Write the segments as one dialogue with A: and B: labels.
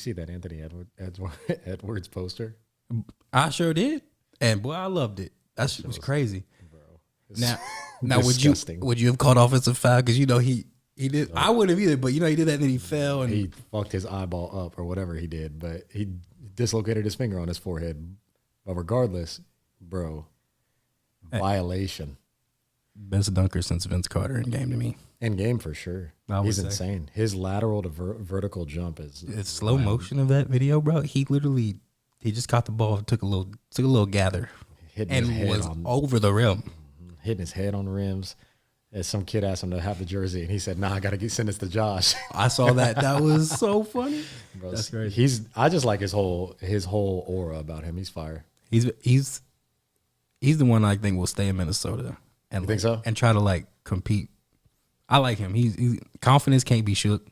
A: See that Anthony Edwards poster?
B: I sure did, and boy, I loved it. That shit was crazy.
A: Bro.
B: Now,
A: Disgusting.
B: would you have called offensive foul? Because he did. I wouldn't have either, but he did that, and then he fell, and
A: He fucked his eyeball up or whatever he did, but he dislocated his finger on his forehead. But regardless, bro, violation.
B: best dunker since Vince Carter in game to me.
A: In game for sure. He's insane. His lateral to vertical jump is
B: It's slow motion of that video, bro. He just caught the ball, took a little gather, and was over the rim,
A: hitting his head on the rims. As some kid asked him to have the jersey, and he said, "Nah, I gotta send this to Josh."
B: I saw that. That was so funny.
A: Bro, that's crazy. I just like his whole aura about him. He's fire.
B: He's the one I think will stay in Minnesota and
A: think so?
B: And try to compete. I like him. He's confidence can't be shook.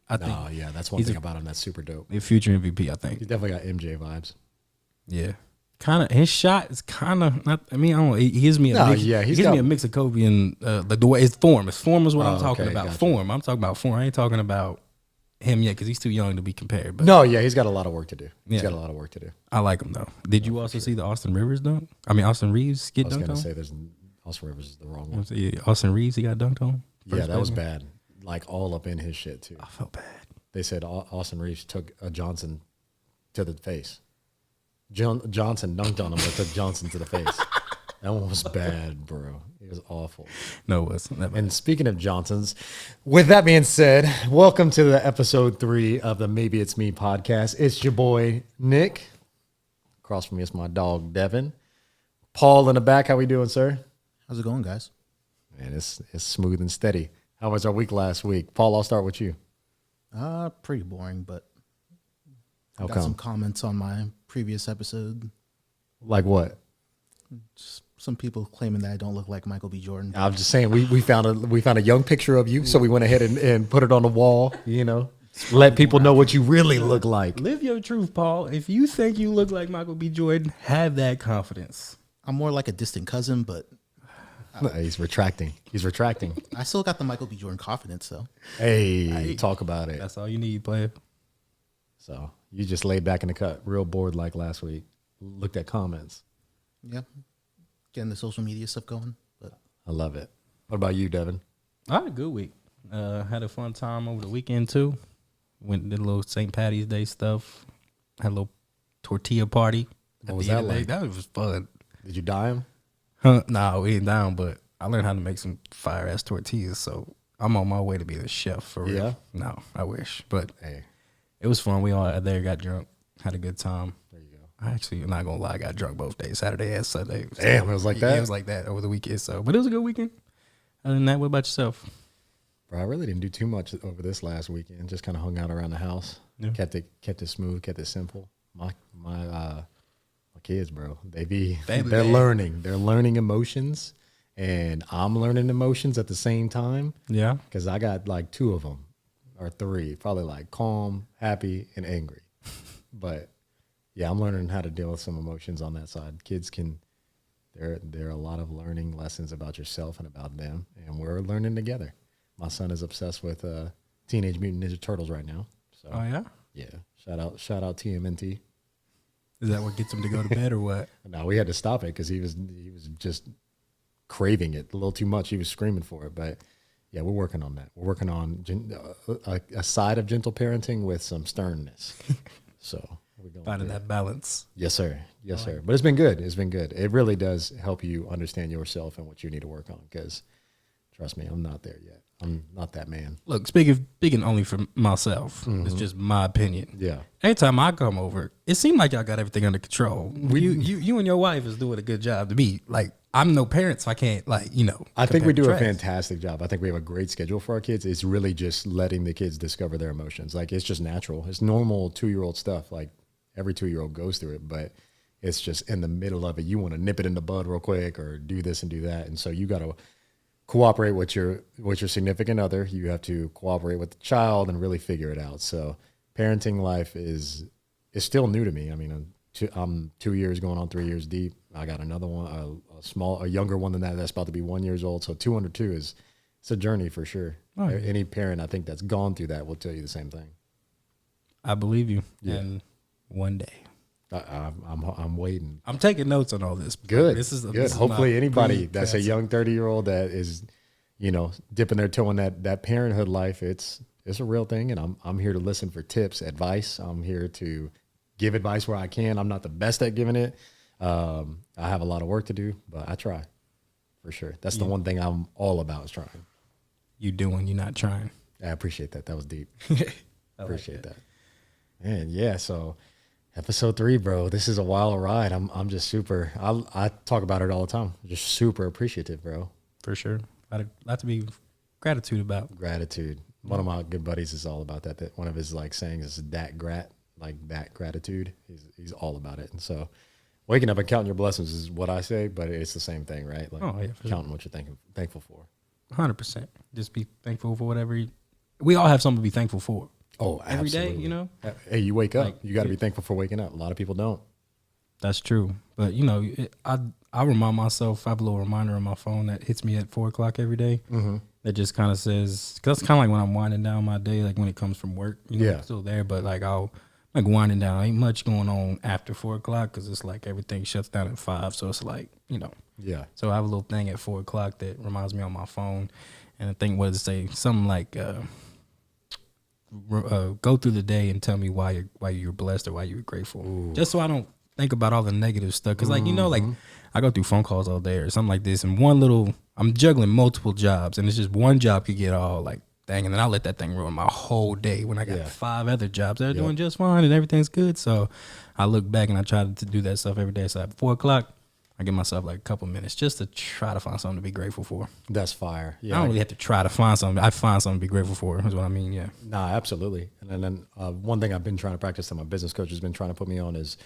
B: I think.
A: Oh yeah, that's one thing about him that's super dope.
B: A future MVP, I think.
A: He's definitely got MJ vibes.
B: Yeah. Kind of his shot is kind of not. I mean, I don't know. He gives me a mix.
A: Yeah,
B: he gives me a mix of Kobe and the way his form. His form is what I'm talking about.
A: Gotcha.
B: Form. I'm talking about form. I ain't talking about him yet because he's too young to be compared. But
A: no, yeah, he's got a lot of work to do. He's got a lot of work to do.
B: I like him though. Did you also see the Austin Rivers dunk? I mean, Austin Reeves get dunked on.
A: I was gonna say there's Austin Rivers is the wrong one.
B: Austin Reeves, he got dunked on.
A: Yeah, that was bad. Like all up in his shit too.
B: I felt bad.
A: They said Austin Reeves took a Johnson to the face. Johnson dunked on him, but took Johnson to the face. That one was bad, bro. It was awful.
B: No, it wasn't.
A: And speaking of Johnsons, with that being said, welcome to the episode 3 of the Maybe It's Me podcast. It's your boy, Nick. Across from me is my dog, Devon. Paul in the back. How we doing, sir?
C: How's it going, guys?
A: Man, it's smooth and steady. How was our week last week? Paul, I'll start with you.
C: Pretty boring, but
A: How
C: got
A: come?
C: some comments on my previous episode.
A: Like what?
C: Just some people claiming that I don't look like Michael B. Jordan.
A: I'm just saying we found a young picture of you, so we went ahead and put it on the wall. Let people know what you really look like.
B: Live your truth, Paul. If you think you look like Michael B. Jordan, have that confidence.
C: I'm more like a distant cousin, but
A: He's retracting.
C: I still got the Michael B. Jordan confidence, though.
A: Hey, talk about it.
B: That's all you need, player.
A: So you just laid back in the cut, real bored like last week. Looked at comments.
C: Yeah, getting the social media stuff going. But
A: I love it. What about you, Devin?
B: I had a good week. Had a fun time over the weekend too. Went and did a little St. Patty's Day stuff. Had a little tortilla party.
A: What was that like?
B: That was fun.
A: Did you dye him?
B: No, we ain't down, but I learned how to make some fire ass tortillas, so I'm on my way to be the chef for real.
A: Yeah?
B: No, I wish, but
A: Hey,
B: it was fun. We all there got drunk, had a good time.
A: there you go.
B: I actually, I'm not gonna lie, I got drunk both days, Saturday and Sunday.
A: Damn, it was like that?
B: Yeah, it was like that over the weekend. So, but it was a good weekend. Other than that, what about yourself?
A: Bro, I really didn't do too much over this last weekend. Just kind of hung out around the house.
B: Yeah.
A: Kept it smooth, kept it simple. My kids, bro, they're learning. They're learning emotions, and I'm learning emotions at the same time.
B: Yeah.
A: Because I got like 2 of them, or 3, probably like calm, happy, and angry. But yeah, I'm learning how to deal with some emotions on that side. Kids there are a lot of learning lessons about yourself and about them, and we're learning together. My son is obsessed with Teenage Mutant Ninja Turtles right now. So
B: Oh yeah.
A: yeah, shout out TMNT.
B: Is that what gets him to go to bed or what?
A: No, we had to stop it because he was just craving it a little too much. He was screaming for it, but yeah, we're working on that. We're working on a side of gentle parenting with some sternness. So we're going
B: Finding that balance.
A: Yes, sir. Yes, sir. But it's been good. It's been good. It really does help you understand yourself and what you need to work on. Because trust me, I'm not there yet. I'm not that man.
B: Look, speaking only for myself, it's just my opinion.
A: Yeah.
B: Anytime I come over, it seems like y'all got everything under control. You and your wife is doing a good job. To me, like I'm no parent, so I can't
A: I think we do a
B: contrast.
A: fantastic job. I think we have a great schedule for our kids. It's really just letting the kids discover their emotions. Like it's just natural. It's normal 2-year-old stuff. Like every 2-year-old goes through it, but it's just in the middle of it. You want to nip it in the bud real quick or do this and do that. And so you got to cooperate with your significant other. You have to cooperate with the child and really figure it out. So parenting life is still new to me. I mean, I'm 2 years going on 3 years deep. I got another one, a younger one than that. That's about to be 1 year old. So 2 under 2 it's a journey for sure.
B: Oh, yeah.
A: Any parent I think that's gone through that will tell you the same thing.
B: I believe you.
A: Yeah.
B: And one day.
A: I'm waiting.
B: I'm taking notes on all this.
A: Good.
B: This is
A: good. Hopefully, anybody that's a
B: pre-cast.
A: young 30-year-old that is, dipping their toe in that parenthood life, it's a real thing, and I'm here to listen for tips, advice. I'm here to give advice where I can. I'm not the best at giving it. I have a lot of work to do, but I try for sure. That's the one thing I'm all about is trying.
B: You doing? You're not trying.
A: I appreciate that. That was deep.
B: I
A: Appreciate that. And yeah, so episode 3, bro. This is a wild ride. I'm just super. I talk about it all the time. Just super appreciative, bro.
B: For sure. A lot to be gratitude about.
A: Gratitude. One of my good buddies is all about that. That one of his like sayings is that gratitude. He's all about it. And so, waking up and counting your blessings is what I say, but it's the same thing, right? Like counting what you're thankful for.
B: 100%. Just be thankful for whatever. We all have something to be thankful for.
A: Oh,
B: every
A: absolutely.
B: day,
A: Hey, you wake up.
B: Like,
A: you got to be thankful for waking up. A lot of people don't.
B: That's true. But, I remind myself, I have a little reminder on my phone that hits me at 4 o'clock every day.
A: Mm-hmm.
B: That just kind of says, because that's kind of like when I'm winding down my day, like when it comes from work, I'm still there, but like I'll like winding down. Ain't much going on after 4 o'clock because it's like everything shuts down at 5. So it's like,
A: Yeah.
B: So I have a little thing at 4 o'clock that reminds me on my phone. And I think what does it say? Something like, go through the day and tell me why you're blessed or why you're grateful.
A: Ooh.
B: Just so I don't think about all the negative stuff. Because like I go through phone calls all day or something like this, and I'm juggling multiple jobs, and it's just one job could get all like dang, and then I let that thing ruin my whole day when I got 5 other jobs that are doing just fine and everything's good. So I look back and I try to do that stuff every day. So at 4 o'clock, I give myself like a couple minutes just to try to find something to be grateful for.
A: That's fire. Yeah,
B: I don't really have to try to find something. I find something to be grateful for is what I mean, yeah.
A: Nah, absolutely. And then one thing I've been trying to practice that my business coach has been trying to put me on is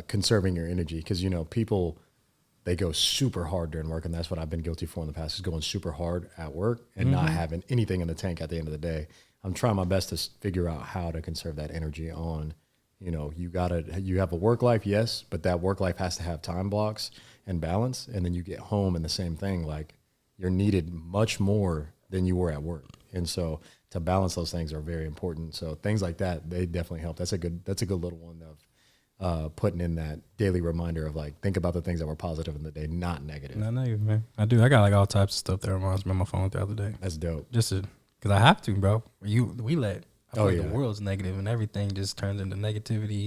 A: conserving your energy. Because, people, they go super hard during work. And that's what I've been guilty for in the past is going super hard at work and not having anything in the tank at the end of the day. I'm trying my best to figure out how to conserve that energy on, you have a work life, yes, but that work life has to have time blocks and balance. And then you get home and the same thing, like you're needed much more than you were at work. And so to balance those things are very important. So things like that, they definitely help. That's a good little one of putting in that daily reminder of like, think about the things that were positive in the day, not negative.
B: Not negative, man. I do. I got like all types of stuff that reminds me on my phone throughout the day.
A: That's dope.
B: Just because I have to, bro. I feel like
A: yeah.
B: the world's negative and everything just turns into negativity.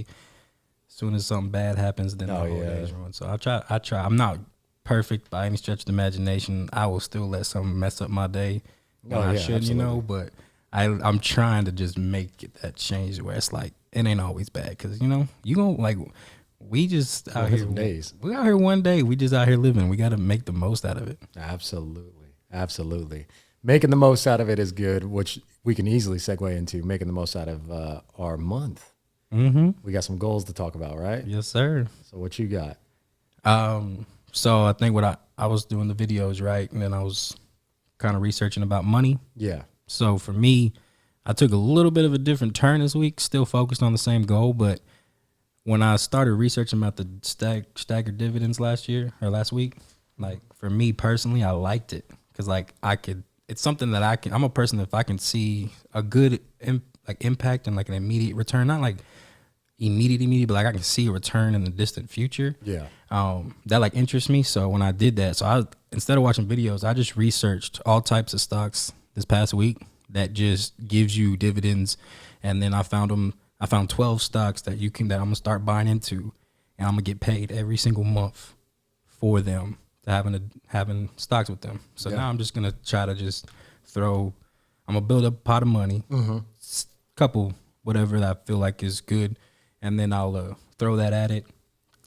B: As soon as something bad happens, then the whole day is ruined. So I try. I'm not perfect by any stretch of the imagination. I will still let something mess up my day when I should,
A: absolutely.
B: but I'm trying to just make it that change where it's like, it ain't always bad. Because, you don't like, we just out here.
A: Days.
B: We out here one day. We just out here living. We got to make the most out of it.
A: Absolutely. Absolutely. Making the most out of it is good, which we can easily segue into making the most out of our month.
B: Mm-hmm.
A: We got some goals to talk about, right?
B: Yes, sir.
A: So what you got?
B: So I think what I was doing the videos, right? And then I was kind of researching about money.
A: Yeah.
B: So for me, I took a little bit of a different turn this week, still focused on the same goal. But when I started researching about the staggered dividends last week, like for me personally, I liked it because like it's something that I'm a person that if I can see a good impact and like an immediate return, not like immediate, but like I can see a return in the distant future.
A: Yeah.
B: That like interests me. So when I did that, instead of watching videos, I just researched all types of stocks this past week that just gives you dividends. And then I found 12 stocks that I'm going to start buying into, and I'm going to get paid every single month for them, having stocks with them. So now I'm just going to try to I'm going to build up a pot of money, couple, whatever that I feel like is good. And then I'll throw that at it,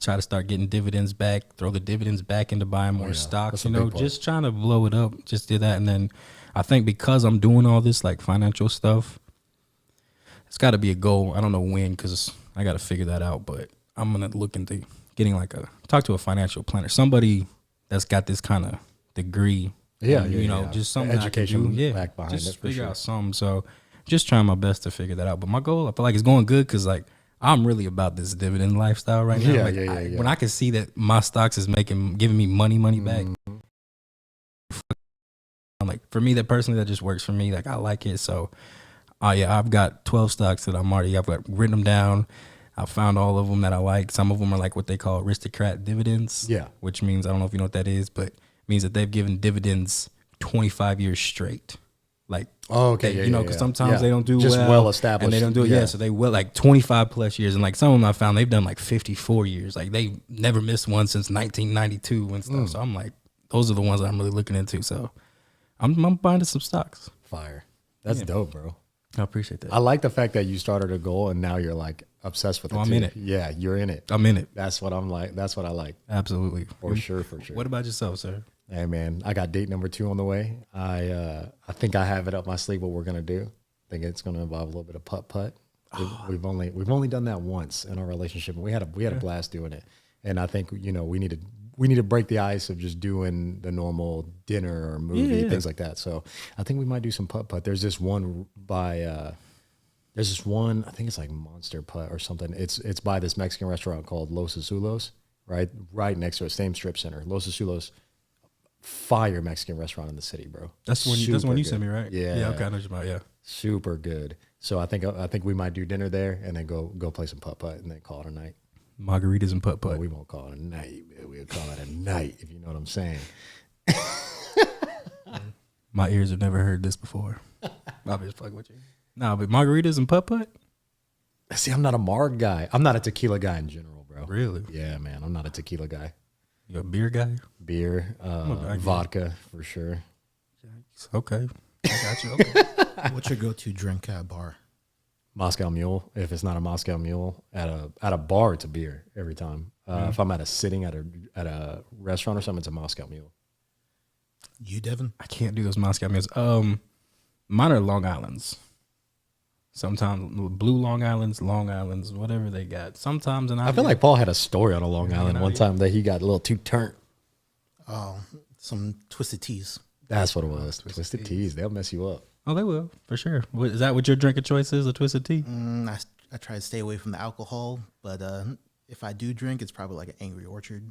B: try to start getting dividends back, throw the dividends back into buying more stocks, just trying to blow it up, just do that. And then I think because I'm doing all this like financial stuff, it's got to be a goal. I don't know when because I got to figure that out, but I'm going to look into getting talk to a financial planner, somebody that's got this kind of degree. Just something
A: education
B: I can do.
A: back behind
B: just
A: it for
B: figure
A: sure.
B: out something. So just trying my best to figure that out. But my goal, I feel like it's going good because like I'm really about this dividend lifestyle right now. When I can see that my stocks is giving me money back. I'm like, for me, that personally, that just works for me. Like I like it. So Oh yeah, I've got 12 stocks that I've got written them down. I found all of them that I like. Some of them are like what they call aristocrat dividends.
A: Yeah.
B: Which means, I don't know if you know what that is, but it means that they've given dividends 25 years straight. Like,
A: Oh, okay.
B: you know, because sometimes they don't do
A: just
B: well
A: established,
B: and they don't do it. Yeah, so they will like 25 plus years, and like some of them I found they've done like 54 years. Like they never missed one since 1992 and stuff. So I'm like, those are the ones that I'm really looking into. So I'm buying some stocks.
A: Fire. That's dope, bro.
B: I appreciate that.
A: I like the fact that you started a goal and now you're like obsessed with it.
B: I'm in it.
A: Yeah, you're in it.
B: I'm in it.
A: That's what I'm like. That's what I like.
B: Absolutely.
A: For sure.
B: What about yourself, sir?
A: Hey man, I got date number 2 on the way. I think I have it up my sleeve what we're gonna do. I think it's gonna involve a little bit of putt. We've only done that once in our relationship, and we had a blast doing it. And I think we need to break the ice of just doing the normal dinner or movie things like that. So I think we might do some putt. There's this one I think it's like Monster Putt or something. It's by this Mexican restaurant called Los Azulos, right next to it, same strip center. Los Azulos, fire Mexican restaurant in the city, bro.
B: That's when you sent me, right?
A: Yeah.
B: Yeah. Okay, I know what you're about. Yeah.
A: Super good. So I think we might do dinner there and then go play some putt and then call it a night.
B: Margaritas and putt.
A: Well, we won't call it a night. We'll call it a night, if you know what I'm saying.
B: My ears have never heard this before. I'll just fucking with you. No, but margaritas and putt.
A: See, I'm not a marg guy. I'm not a tequila guy in general, bro.
B: Really?
A: Yeah, man. I'm not a tequila guy.
B: You a beer guy?
A: Beer, vodka for sure.
B: Okay. I got you. Okay.
C: What's your go-to drink at a bar?
A: Moscow Mule. If it's not a Moscow Mule, at a bar, it's a beer every time. If I'm sitting at a restaurant or something, it's a Moscow Mule.
C: You, Devon?
B: I can't do those Moscow meals. Mine are Long Islands. Sometimes blue Long Islands, whatever they got. Sometimes, and
A: I feel like Paul had a story on a Long Island one time that he got a little too turnt.
C: Oh, some twisted teas.
A: That's what it was. Twisted teas. They'll mess you up.
B: Oh, they will, for sure. Is that what your drink of choice is, a twisted tea?
C: I try to stay away from the alcohol, but if I do drink, it's probably like an Angry Orchard.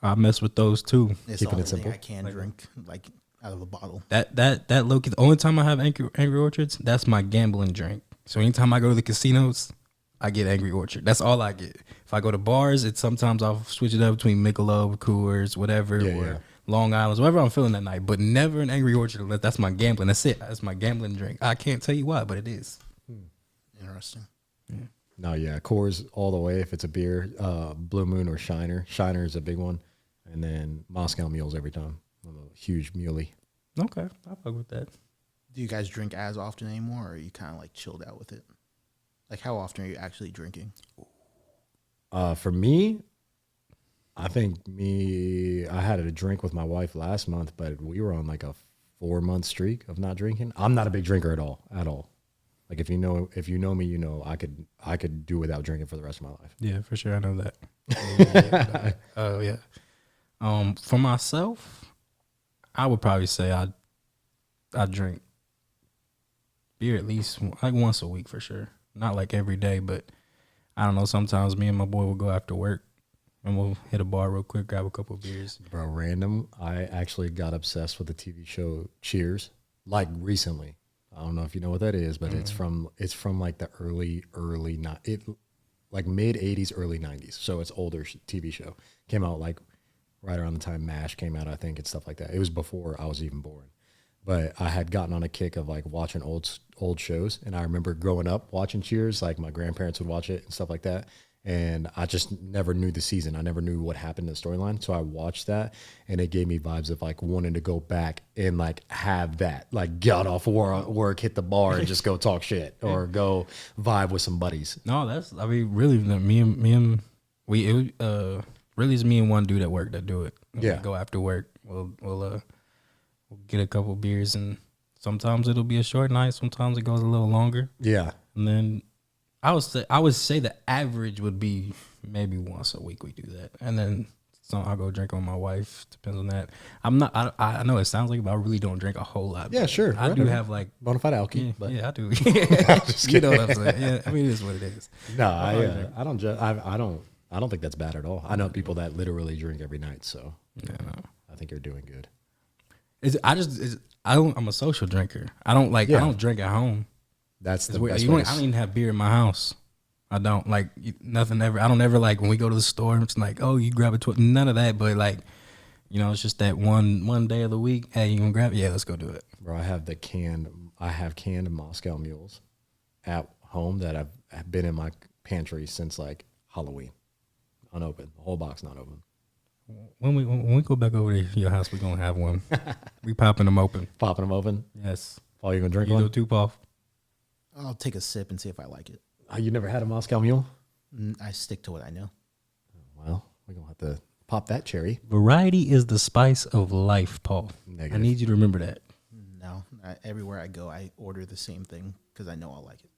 B: I mess with those too.
C: It's
A: Keeping
C: the
A: it
C: only thing
A: simple.
C: I can drink like out of a bottle.
B: That low key, the only time I have Angry Orchards, that's my gambling drink. So anytime I go to the casinos, I get Angry Orchard. That's all I get. If I go to bars, it's sometimes I'll switch it up between Michelob, Coors, whatever, or Long Island's, whatever I'm feeling that night. But never an Angry Orchard. That's my gambling. That's it. That's my gambling drink. I can't tell you why, but it is.
C: Interesting.
B: Yeah.
A: No, yeah, Coors all the way. If it's a beer, Blue Moon or Shiner. Shiner is a big one, and then Moscow Mules every time. I'm a huge muley.
B: Okay, I'll fuck with that.
C: Do you guys drink as often anymore, or are you kind of like chilled out with it? Like, how often are you actually drinking?
A: For me, I think I had a drink with my wife last month, but we were on like a 4-month streak of not drinking. I'm not a big drinker at all. Like if you know me, you know I could do without drinking for the rest of my life.
B: Yeah, for sure. I know that. Oh yeah. For myself, I would probably say I drink beer at least like once a week for sure. Not like every day, but I don't know. Sometimes me and my boy will go after work and we'll hit a bar real quick, grab a couple of beers.
A: Bro, random. I actually got obsessed with the TV show Cheers, like recently. I don't know if you know what that is, but it's from like the like mid 80s, early 90s. So it's older TV show. Came out like right around the time MASH came out, I think, and stuff like that. It was before I was even born. But I had gotten on a kick of like watching old shows, and I remember growing up watching Cheers. Like my grandparents would watch it and stuff like that, and I just never knew the season. I never knew what happened in the storyline, so I watched that, and it gave me vibes of like wanting to go back and like have that, like get off work, hit the bar, and just go talk shit or go vibe with some buddies.
B: No, really really it's me and one dude at work that do it.
A: Yeah,
B: go after work. We'll get a couple beers, and sometimes it'll be a short night. Sometimes it goes a little longer.
A: Yeah,
B: and then I would say the average would be maybe once a week we do that, and then I'll go drink with my wife. Depends on that. I know it sounds like it, but I really don't drink a whole lot.
A: Yeah, sure.
B: I do have like
A: bona fide alky.
B: Yeah, I do.
A: Just
B: you know what I'm saying? Yeah, I mean it is what it is.
A: No, I don't think that's bad at all. I know people that literally drink every night, so
B: yeah, no.
A: I think you're doing good.
B: I'm a social drinker. I don't drink at home.
A: That's the
B: It's weird.
A: best
B: You
A: way.
B: don't, I don't even have beer in my house. I don't like nothing ever. I don't ever like when we go to the store. It's like, oh, you grab a 12. None of that. But like, you know, it's just that one day of the week. Hey, you gonna grab it? Yeah, let's go do it.
A: Bro, I have canned Moscow mules at home that have been in my pantry since like Halloween, unopened. The whole box not open.
B: When we go back over to your house, we're gonna have one. We popping them open.
A: Popping them open.
B: Yes.
A: Paul, you gonna drink
B: You
A: one?
B: do too, Paul.
C: I'll take a sip and see if I like it.
A: Oh, you never had a Moscow mule?
C: I stick to what I know.
A: Well, we're gonna have to pop that cherry.
B: Variety is the spice of life, Paul.
A: Negative.
B: I need you to remember that.
C: No, everywhere I go, I order the same thing because I know I'll like it.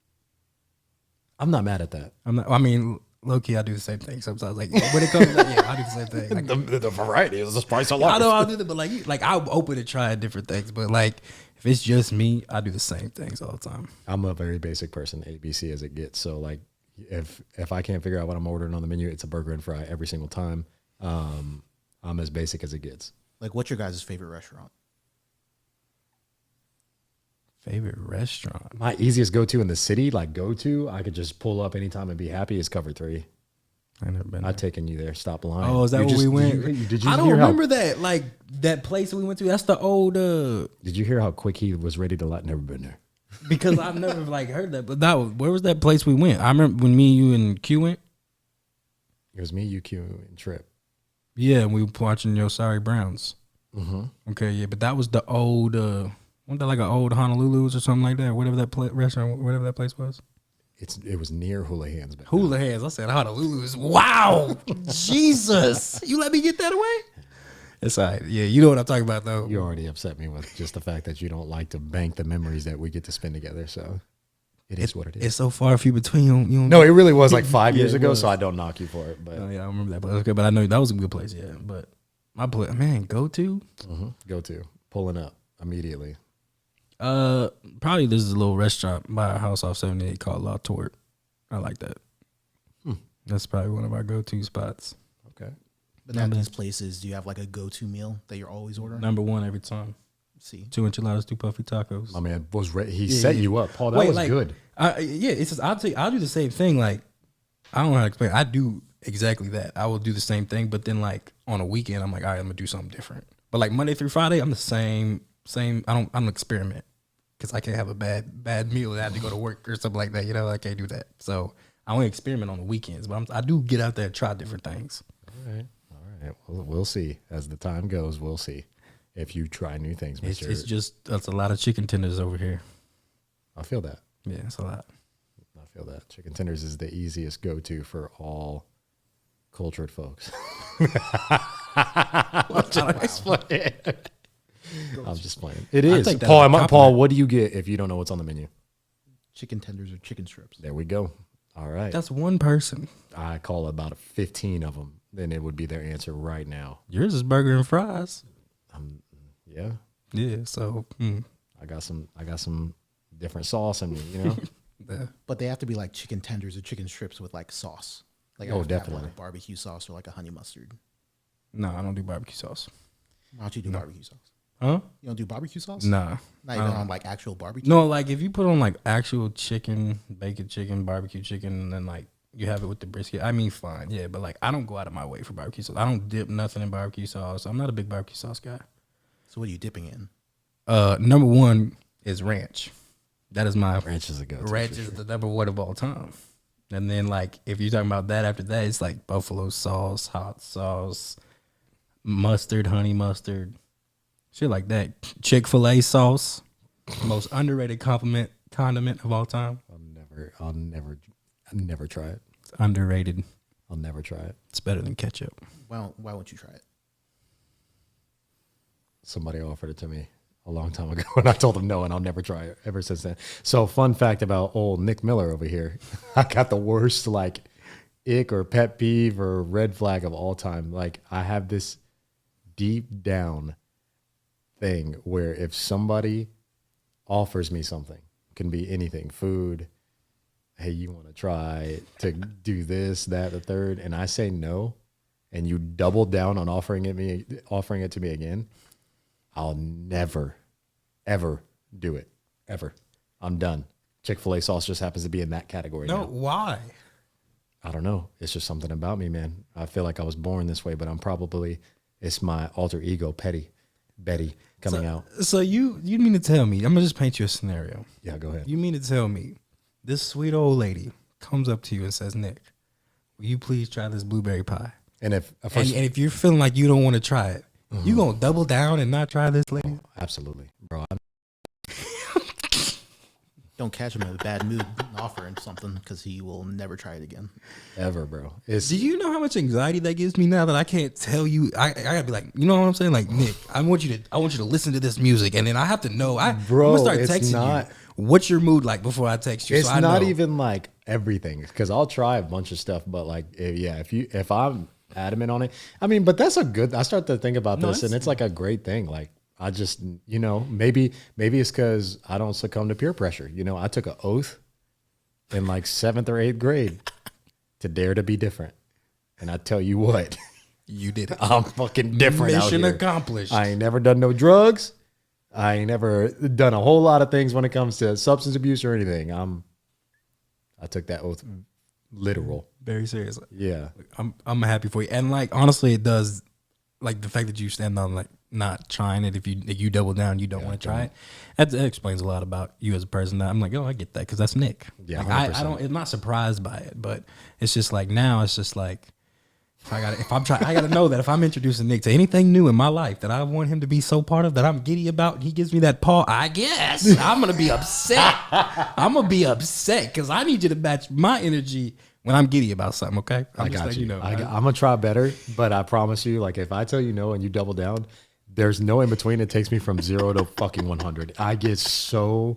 A: I'm not mad at that.
B: I mean, low key, I do the same thing sometimes. Like when it comes to that, yeah, I do the same thing. Like,
A: The variety is the spice of
B: I know I'll do that, but like I'm open to trying different things. But like if it's just me, I do the same things all the time.
A: I'm a very basic person, ABC as it gets. So like, if I can't figure out what I'm ordering on the menu, it's a burger and fry every single time. I'm as basic as it gets.
C: Like, what's your guys' favorite restaurant?
B: Favorite restaurant?
A: My easiest go-to in the city, I could just pull up anytime and be happy, is Cover 3.
B: I never been.
A: I've taken you there. Stop lying.
B: Oh, is that where we went?
A: Did you
B: I don't
A: hear
B: remember that. Like that place we went to. That's the old.
A: Did you hear how quick he was ready to let? Never been there.
B: Because I've never like heard that. But where was that place we went? I remember when me, you, and Q went.
A: It was me, UQ, and Trip.
B: Yeah, and we were watching Yo Sorry Browns.
A: Mm-hmm.
B: Okay, yeah, but that was the old. Wasn't that like an old Honolulu's or something like that? Whatever that restaurant, whatever that place was.
A: It was near Hula Hands.
B: Hula Hands. I said Honolulu's. Wow, Jesus! You let me get that away? It's all right. Yeah, you know what I'm talking about though.
A: You already upset me with just the fact that you don't like to bank the memories that we get to spend together. So it is what it is.
B: It's so far few between. You don't
A: No, it really was like 5 years
B: it
A: ago,
B: was.
A: so I don't knock you for it. But
B: Oh, yeah, I remember that. But okay, but I know that was a good place. Yeah, but my go to.
A: go to pulling up immediately.
B: Probably this is a little restaurant by our house off 78 called La Torte. I like that. That's probably one of our go-to spots.
A: Okay.
C: But at these places, do you have like a go-to meal that you're always ordering?
B: Number one every time.
C: See,
B: 2 enchiladas, 2 puffy tacos.
A: My man was ready. He set you up, Paul. That was
B: like,
A: good.
B: Yeah, it's just I'll do the same thing. Like I don't know how to explain. I do exactly that. I will do the same thing, but then like on a weekend, I'm like, all right, I'm gonna do something different. But like Monday through Friday, I'm the same. I don't. I'm an experiment because I can't have a bad meal and I have to go to work or something like that. You know, I can't do that. So I only experiment on the weekends, but I do get out there and try different things.
A: All right. We'll see as the time goes. We'll see if you try new things.
B: It's just that's a lot of chicken tenders over here.
A: I feel that.
B: Yeah, it's a lot.
A: I feel that chicken tenders is the easiest go-to for all cultured folks. I'm just playing. It is.
B: take that
A: Paul,
B: as a compliment.
A: Paul, what do you get if you don't know what's on the menu?
C: chicken tenders or chicken strips?
A: There we go. All right.
B: That's one person.
A: I call about 15 of them. Then it would be their answer right now.
B: Yours is burger and fries.
A: Yeah.
B: Yeah, so
A: I got some different sauce in me, you know?
B: yeah.
C: But they have to be like chicken tenders or chicken strips with like sauce. Like I
A: Oh,
C: have to have,
A: definitely.
C: like, barbecue sauce or like a honey mustard.
B: No, I don't do barbecue sauce.
C: Why don't you do barbecue sauce?
B: Huh?
C: You don't do barbecue sauce?
B: Nah.
C: Not even on like actual barbecue.
B: No, like if you put on like actual chicken, bacon chicken, barbecue chicken, and then like you have it with the brisket, I mean, fine, yeah. But like I don't go out of my way for barbecue sauce. I don't dip nothing in barbecue sauce. I'm not a big barbecue sauce guy.
C: So what are you dipping in?
B: Number one is ranch. That is my
A: Ranch is a go-to.
B: ranch is the number one of all time. And then like if you're talking about that after that, it's like buffalo sauce, hot sauce, mustard, honey mustard, shit like that. Chick-fil-A sauce, most underrated condiment of all time.
A: I'll never try it.
B: It's underrated.
A: I'll never try it.
B: It's better than ketchup.
C: Why won't you try it?
A: Somebody offered it to me a long time ago, and I told them no, and I'll never try it ever since then. So, fun fact about old Nick Miller over here: I got the worst like ick or pet peeve or red flag of all time. Like I have this deep down thing where if somebody offers me something, can be anything, food. Hey, you want to try to do this, that, the third, and I say no, and you double down on offering it to me again. I'll never, ever do it. Ever. I'm done. Chick-fil-A sauce just happens to be in that category
B: No,
A: now.
B: why?
A: I don't know. It's just something about me, man. I feel like I was born this way, but it's my alter ego, Betty coming out.
B: So you mean to tell me, I'm gonna just paint you a scenario.
A: Yeah, go ahead.
B: You mean to tell me this sweet old lady comes up to you and says, Nick, will you please try this blueberry pie?
A: And
B: And if you're feeling like you don't want to try it, you gonna double down and not try this, lady?
A: absolutely, bro.
C: Don't catch him in a bad mood and offer him something because he will never try it again.
A: Ever, bro. It's
B: Do you know how much anxiety that gives me now that I can't tell you? I gotta be like, you know what I'm saying? Like, Nick, I want you to listen to this music, and then I have to know. I'm gonna start
A: it's
B: texting
A: not-
B: you. What's your mood like before I text you?
A: It's
B: so I
A: not
B: know.
A: even like everything, because I'll try a bunch of stuff, but like, if I'm adamant on it, I mean, but that's I start to think about this, and it's like a great thing. Like, I just, maybe it's because I don't succumb to peer pressure. I took an oath in like 7th or 8th grade to dare to be different, and I tell you what,
B: You did it.
A: I'm fucking different.
B: Mission
A: out here.
B: accomplished.
A: I ain't never done no drugs. I ain't never done a whole lot of things when it comes to substance abuse or anything. I took that oath literal.
B: Very seriously.
A: Yeah.
B: I'm happy for you. And like honestly, it does, like the fact that you stand on like not trying it. If you double down, you don't want to try it. That explains a lot about you as a person. I'm like, oh, I get that because that's Nick.
A: Yeah,
B: like, I
A: 100%.
B: don't. I'm not surprised by it, but it's just like now it's just like. I gotta know that if I'm introducing Nick to anything new in my life that I want him to be so part of, that I'm giddy about, and he gives me that paw, I guess I'm gonna be upset. I'm gonna be upset because I need you to match my energy when I'm giddy about something. Okay,
A: I got you. I'm gonna try better, but I promise you, like if I tell you no and you double down, there's no in between. It takes me from 0 to fucking 100. I get so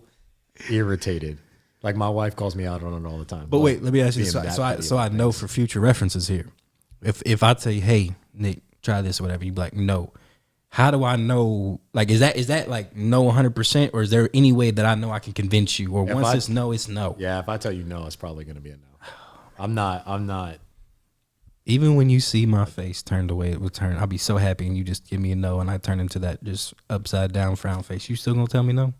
A: irritated. Like my wife calls me out on it all the time.
B: But wait, let me ask you this.
A: being that
B: So I know for future references here. If I tell you, hey, Nick, try this or whatever, you be like, no. How do I know? Like, is that like no 100%, or is there any way that I know I can convince you? Or once it's no, it's no.
A: Yeah, if I tell you no, it's probably gonna be a no. I'm not.
B: Even when you see my face turned away, it will turn. I'll be so happy, and you just give me a no, and I turn into that just upside down frown face. You still gonna tell me no?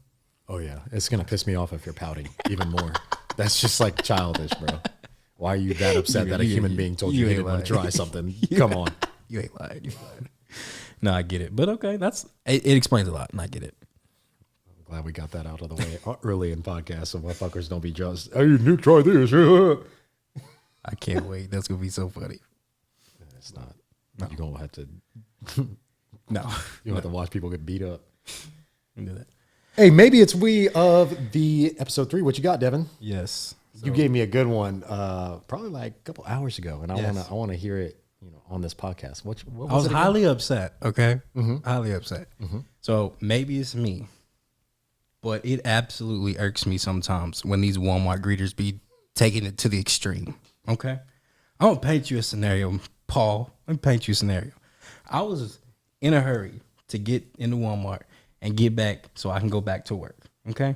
A: Oh yeah, it's gonna piss me off if you're pouting even more. That's just like childish, bro. Why are you that upset that a human being told you he didn't want to try something? Come on.
B: You ain't lying. You lying. No, I get it. But okay, it explains a lot, and I get it.
A: I'm glad we got that out of the way early in podcasts, so motherfuckers don't be just, hey, Nick, try this.
B: I can't wait. That's gonna be so funny.
A: It's not. You're gonna have to.
B: No,
A: You have to watch people get beat up.
B: do that.
A: Hey, maybe it's we of the episode 3. What you got, Devin?
B: Yes.
A: You gave me a good one, probably like a couple hours ago, and
B: Yes.
A: I wanna hear it, on this podcast. What
B: I was
A: it again?
B: highly upset. Okay, highly upset. So maybe it's me, but it absolutely irks me sometimes when these Walmart greeters be taking it to the extreme. Okay, I'm gonna paint you a scenario, Paul. Let me paint you a scenario. I was in a hurry to get into Walmart and get back so I can go back to work. Okay,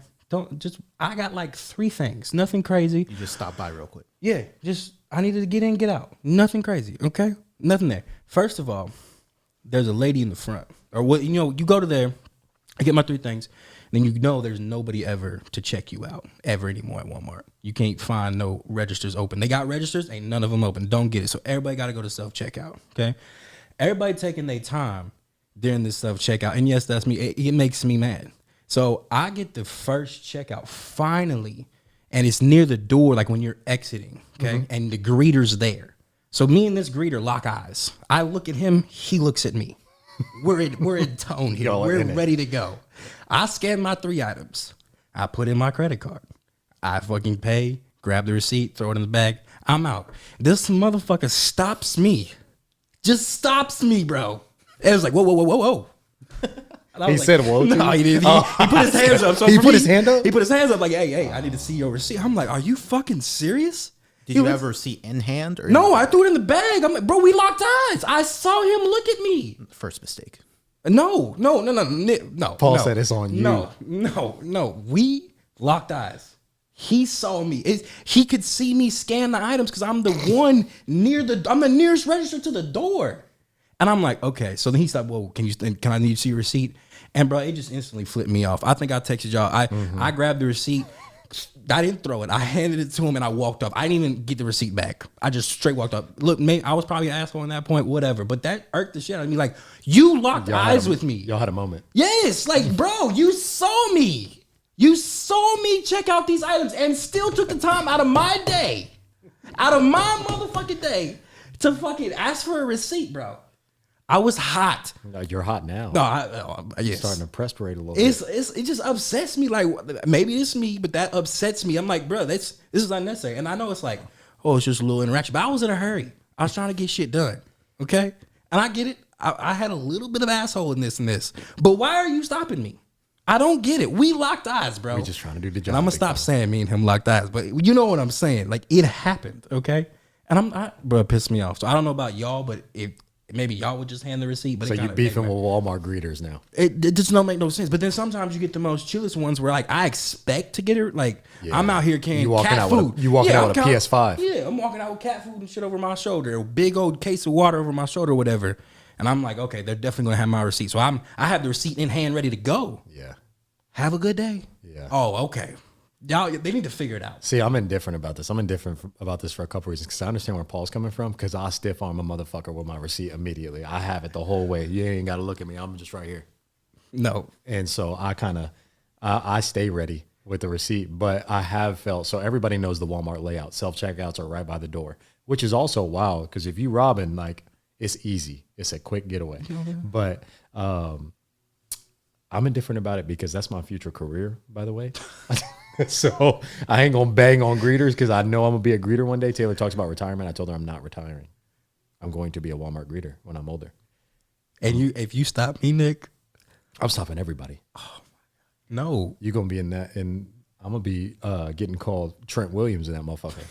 B: I got like 3 things, nothing crazy.
C: You just stop by real quick.
B: Yeah, just I needed to get in, get out. Nothing crazy, okay? Nothing there. First of all, there's a lady in the front. Or what you go to there, I get my 3 things, then there's nobody ever to check you out ever anymore at Walmart. You can't find no registers open. They got registers, ain't none of them open. Don't get it. So everybody got to go to self-checkout, okay? Everybody taking their time during this self-checkout. And yes, that's me. It makes me mad. So I get the first checkout finally, and it's near the door, like when you're exiting, okay? And the greeter's there. So me and this greeter lock eyes. I look at him, he looks at me. We're in tone here.
A: Y'all are
B: We're
A: in it.
B: ready to go. I scan my 3 items. I put in my credit card. I fucking pay, grab the receipt, throw it in the bag. I'm out. This motherfucker stops me. Just stops me, bro. It was like, whoa. And I
A: He
B: was
A: said, whoa, to
B: No,
A: you?
B: he didn't. He put his hands up. So
A: He
B: for
A: put
B: me,
A: his hand up?
B: He put his hands up like, hey, I need to see your receipt. I'm like, are you fucking serious?
C: Did
B: He
C: you
B: was-
C: ever see in hand or
B: No, I threw it in the bag. I'm like, bro, we locked eyes. I saw him look at me.
C: First mistake.
B: No.
A: Paul
B: no.
A: said it's on you.
B: No. We locked eyes. He saw me. He could see me scan the items because I'm the one I'm the nearest register to the door. And I'm like, okay. So then he said, well, can I need to see your receipt? And bro, it just instantly flipped me off. I think I texted y'all. I grabbed the receipt, I didn't throw it. I handed it to him and I walked up. I didn't even get the receipt back. I just straight walked up. Look, mate, I was probably an asshole at that point, whatever. But that irked the shit out of me. Like, you locked eyes with me.
A: Y'all had a moment.
B: Yes, like, bro, you saw me. You saw me check out these items and still took the time out of my day, out of my motherfucking day, to fucking ask for a receipt, bro. I was hot.
A: You're hot now.
B: No, yes.
A: Starting to perspirate a little bit.
B: It just upsets me. Like, maybe it's me, but that upsets me. I'm like, bro, this is unnecessary. And I know it's like, oh, it's just a little interaction, but I was in a hurry. I was trying to get shit done. Okay, and I get it. I had a little bit of asshole in this, but why are you stopping me? I don't get it. We locked eyes, bro.
A: We just trying to do the job.
B: And I'm gonna stop saying me and him locked eyes, but you know what I'm saying. Like, it happened. Okay, and bro, it pissed me off. So I don't know about y'all, but if maybe y'all would just hand the receipt. But
A: so you beefing with Walmart greeters now?
B: It just don't make no sense. But then sometimes you get the most chillest ones where like I expect to get it. Like I'm out here carrying cat food.
A: You walking out with a PS5?
B: Yeah, I'm walking out with cat food and shit over my shoulder, a big old case of water over my shoulder, or whatever. And I'm like, okay, they're definitely gonna have my receipt. So I have the receipt in hand, ready to go.
A: Yeah.
B: Have a good day.
A: Yeah.
B: Oh, okay. Y'all, they need to figure it out.
A: See, I'm indifferent about this. I'm indifferent about this for a couple reasons. Because I understand where Paul's coming from. Because I stiff arm a motherfucker with my receipt immediately. I have it the whole way. You ain't got to look at me. I'm just right here.
B: No.
A: And so I kind of, I stay ready with the receipt. But I have felt, so everybody knows the Walmart layout. Self-checkouts are right by the door. Which is also wild. Because if you robbing, like, it's easy. It's a quick getaway. But I'm indifferent about it because that's my future career, by the way. So I ain't gonna bang on greeters because I know I'm gonna be a greeter one day. Taylor talks about retirement. I told her I'm not retiring. I'm going to be a Walmart greeter when I'm older.
B: And if you stop me, Nick,
A: I'm stopping everybody.
B: Oh, no,
A: you're gonna be in that, and I'm gonna be getting called Trent Williams in that motherfucker.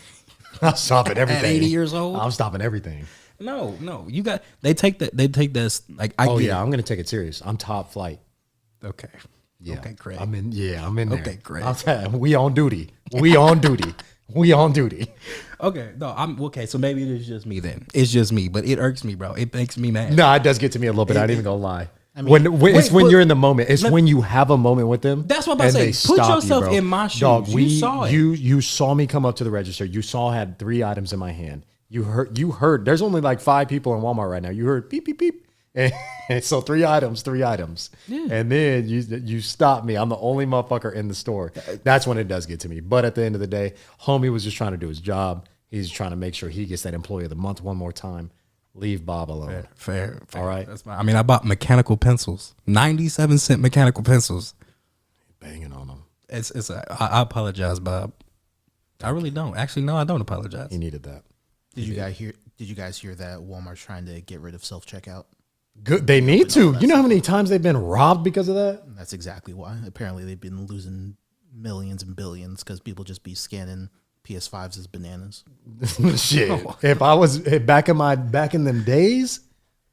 A: I'm stopping everything.
B: At 80 years old,
A: I'm stopping everything.
B: No, you got. They take this like.
A: I'm gonna take it serious. I'm top flight.
B: Okay.
A: Yeah.
B: Okay, great.
A: I'm in there.
B: Okay, great.
A: We on duty. We on duty. We on duty.
B: Okay. No, I'm okay. So maybe it is just me then. It's just me, but it irks me, bro. It makes me mad.
A: No, it does get to me a little bit. I ain't even gonna lie. I mean, when you're in the moment. It's when you have a moment with them.
B: That's what I'm saying. Put yourself in my shoes.
A: Dog,
B: you saw it.
A: You saw me come up to the register. You saw I had 3 items in my hand. You heard. There's only like 5 people in Walmart right now. You heard beep beep beep. And so 3 items. Yeah. And then you stop me. I'm the only motherfucker in the store. That's when it does get to me. But at the end of the day, homie was just trying to do his job. He's trying to make sure he gets that employee of the month one more time. Leave Bob alone.
B: Fair.
A: All right.
B: That's fine. I mean, I bought mechanical pencils, 97-cent mechanical pencils.
A: Banging on them.
B: I apologize, Bob. I really don't. Actually, no, I don't apologize.
A: He needed that.
C: Did you guys hear that Walmart's trying to get rid of self-checkout?
A: Good. They need to. You know how many times they've been robbed because of that?
C: That's exactly why. Apparently, they've been losing millions and billions because people just be scanning PS5s as bananas.
A: Shit. If I was back in them days,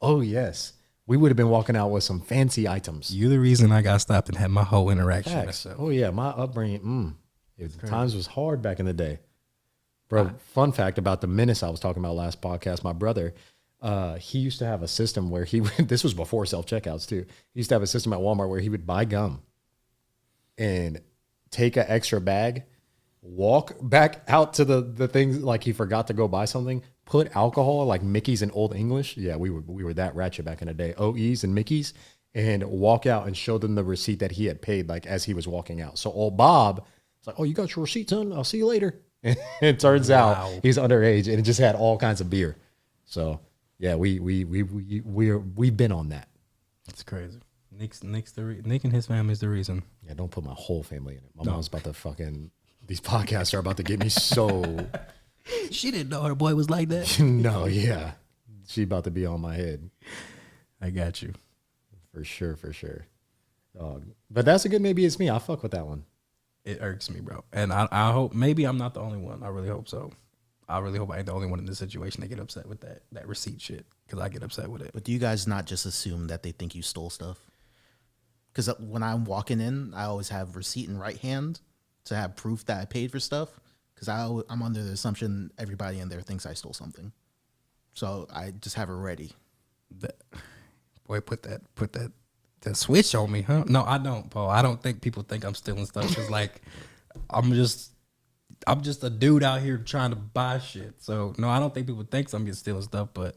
A: oh yes, we would have been walking out with some fancy items.
B: You're the reason I got stopped and had my whole interaction.
A: Oh yeah, my upbringing. Times was hard back in the day, bro. Fun fact about the menace I was talking about last podcast. My brother. He used to have a system where this was before self-checkouts too. He used to have a system at Walmart where he would buy gum and take an extra bag, walk back out to the things like he forgot to go buy something, put alcohol like Mickey's in Old English. Yeah, we were that ratchet back in the day. OEs and Mickey's, and walk out and show them the receipt that he had paid like as he was walking out. So old Bob was like, "Oh, you got your receipt, son? I'll see you later." And it turns out he's underage and it just had all kinds of beer. So yeah, we've been on that.
B: That's crazy. Nick and his family is the reason.
A: Yeah, don't put my whole family in it. My mom's about to fucking. These podcasts are about to get me so.
B: She didn't know her boy was like that.
A: No, yeah, she about to be on my head.
B: I got you,
A: for sure. But that's a good. Maybe it's me. I fuck with that one.
B: It irks me, bro, and I hope maybe I'm not the only one. I really hope so. I really hope I ain't the only one in this situation that get upset with that receipt shit, because I get upset with it.
C: But do you guys not just assume that they think you stole stuff? Because when I'm walking in, I always have receipt in right hand to have proof that I paid for stuff, because I'm under the assumption everybody in there thinks I stole something. So I just have it ready.
B: Boy, put that switch on me, huh? No, I don't, Paul. I don't think people think I'm stealing stuff. It's like... I'm just a dude out here trying to buy shit. So no, I don't think people think I'm just stealing stuff, but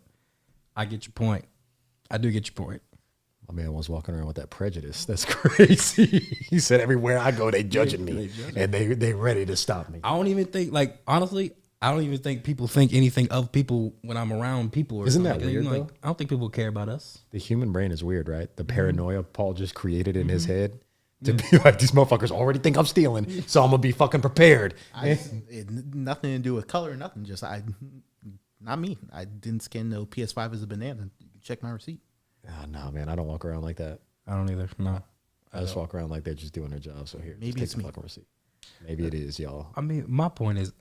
B: I get your point. I do get your point.
A: My man was walking around with that prejudice. That's crazy. He said everywhere I go, they judging me, and they ready to stop me.
B: I don't even think, like, honestly, I don't even think people think anything of people when I'm around people. Or
A: Isn't that
B: like,
A: weird,
B: like,
A: though?
B: I don't think people care about us.
A: The human brain is weird, right? The paranoia Paul just created in his head to be like, these motherfuckers already think I'm stealing, so I'm gonna be fucking prepared.
C: Nothing to do with color, nothing. Just not me. I didn't scan no PS5 as a banana. You can check my receipt.
A: Oh, no, man, I don't walk around like that.
B: I don't either. No.
A: I just walk around like they're just doing their job. So here,
C: Maybe
A: just
C: it's
A: take the
C: me.
A: fucking receipt. Maybe it is, y'all.
B: I mean, my point is,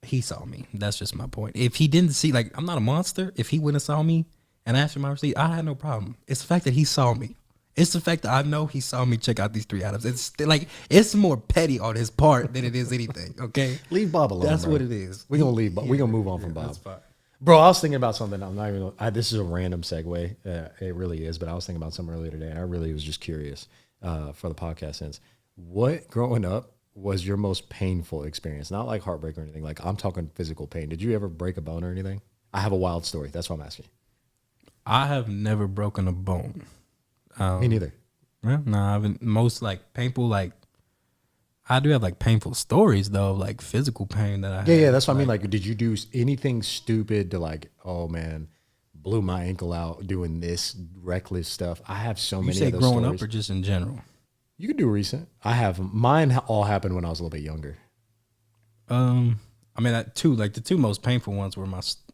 B: he saw me. That's just my point. If he didn't see, like, I'm not a monster. If he wouldn't have saw me and asked for my receipt, I had no problem. It's the fact that he saw me. It's the fact that I know he saw me check out these 3 items. It's like, it's more petty on his part than it is anything. Okay,
A: Leave Bob alone.
B: that's
A: bro.
B: what it is.
A: We're gonna leave. We're gonna move on from Bob.
B: That's fine.
A: Bro, I was thinking about something. I'm not even. This is a random segue. It really is. But I was thinking about something earlier today, and I really was just curious for the podcast sense. What growing up was your most painful experience? Not like heartbreak or anything. Like I'm talking physical pain. Did you ever break a bone or anything? I have a wild story. That's what I'm asking.
B: I have never broken a bone.
A: Me neither.
B: Yeah, no, I haven't. Most like painful, like I do have like painful stories though, like physical pain that I had.
A: Yeah. That's what I mean. Like, did you do anything stupid to like? Oh man, blew my ankle out doing this reckless stuff. I have so
B: You
A: many.
B: say
A: of those
B: growing
A: stories.
B: up or just in general?
A: You could do recent. I have mine. All happened when I was a little bit younger.
B: I mean, like the 2 most painful ones were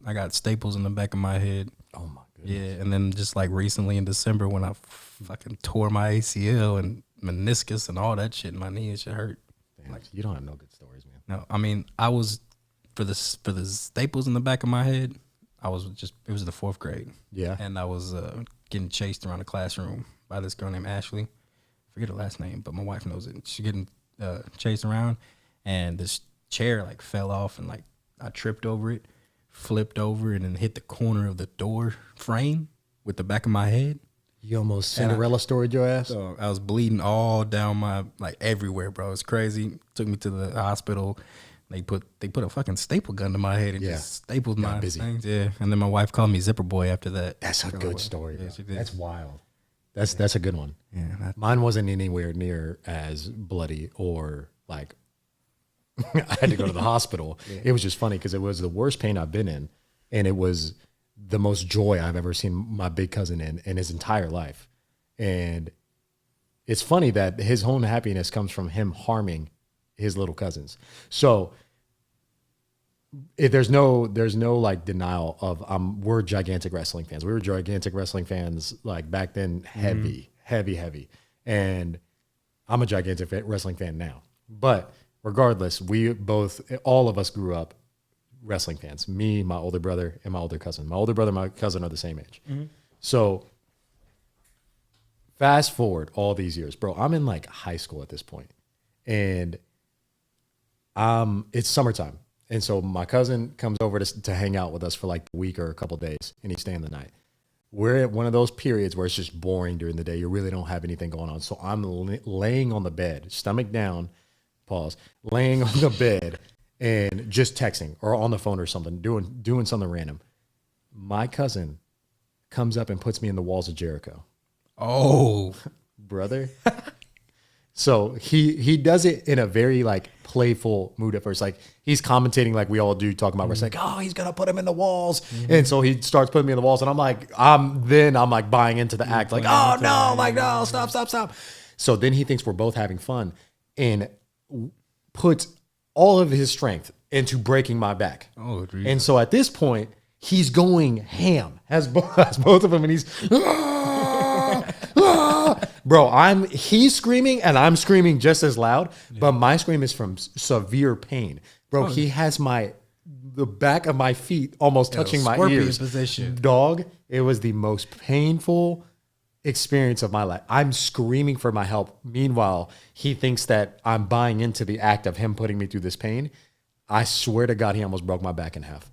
B: I got staples in the back of my head.
A: Oh my goodness.
B: Yeah, and then just like recently in December when I fucking tore my ACL and meniscus and all that shit in my knee, it shit hurt.
A: Damn, like, you don't have no good stories, man.
B: No, I mean, I was for the staples in the back of my head. It was the 4th grade.
A: Yeah.
B: And I was getting chased around the classroom by this girl named Ashley. Forget her last name, but my wife knows it. She's getting chased around, and this chair like fell off, and like I tripped over it, flipped over, and then hit the corner of the door frame with the back of my head.
A: You almost Cinderella storied your ass.
B: So I was bleeding all down my like everywhere, bro. It's crazy. Took me to the hospital. They put a fucking staple gun to my head and just stapled my things. Yeah, and then my wife called me Zipper Boy after that.
A: That's a good story.
B: Yeah, she did.
A: That's wild. That's a good one.
B: Yeah,
A: Mine wasn't anywhere near as bloody or like I had to go to the hospital. Yeah. It was just funny because it was the worst pain I've been in, and it was the most joy I've ever seen my big cousin in his entire life. And it's funny that his own happiness comes from him harming his little cousins. So if there's no like denial of we're gigantic wrestling fans. We were gigantic wrestling fans like back then, heavy. And I'm a gigantic wrestling fan now. But regardless, all of us grew up wrestling fans. Me, my older brother, and my older cousin. My older brother and my cousin are the same age. Mm-hmm. So fast forward all these years, bro, I'm in like high school at this point. And it's summertime. And so my cousin comes over to hang out with us for like a week or a couple of days, and he's staying the night. We're at one of those periods where it's just boring during the day. You really don't have anything going on. So I'm laying on the bed, stomach down, pause, laying on the bed and just texting or on the phone or something, doing something random. My cousin comes up and puts me in the walls of Jericho.
B: Oh,
A: brother. So he does it in a very like playful mood at first. Like he's commentating like we all do, talking about wrestling. Like, oh, he's gonna put him in the walls. Mm-hmm. And so he starts putting me in the walls, and I'm like buying into the act. Like, oh no, like no, stop. So then he thinks we're both having fun and puts all of his strength into breaking my back.
B: Oh, geez.
A: And so at this point, he's going ham. Has both of them, and he's bro, he's screaming and I'm screaming just as loud, but my scream is from severe pain. Bro, he has the back of my feet almost touching my ears.
B: Position.
A: Dog, it was the most painful experience of my life. I'm screaming for my help. Meanwhile, he thinks that I'm buying into the act of him putting me through this pain. I swear to God, he almost broke my back in half.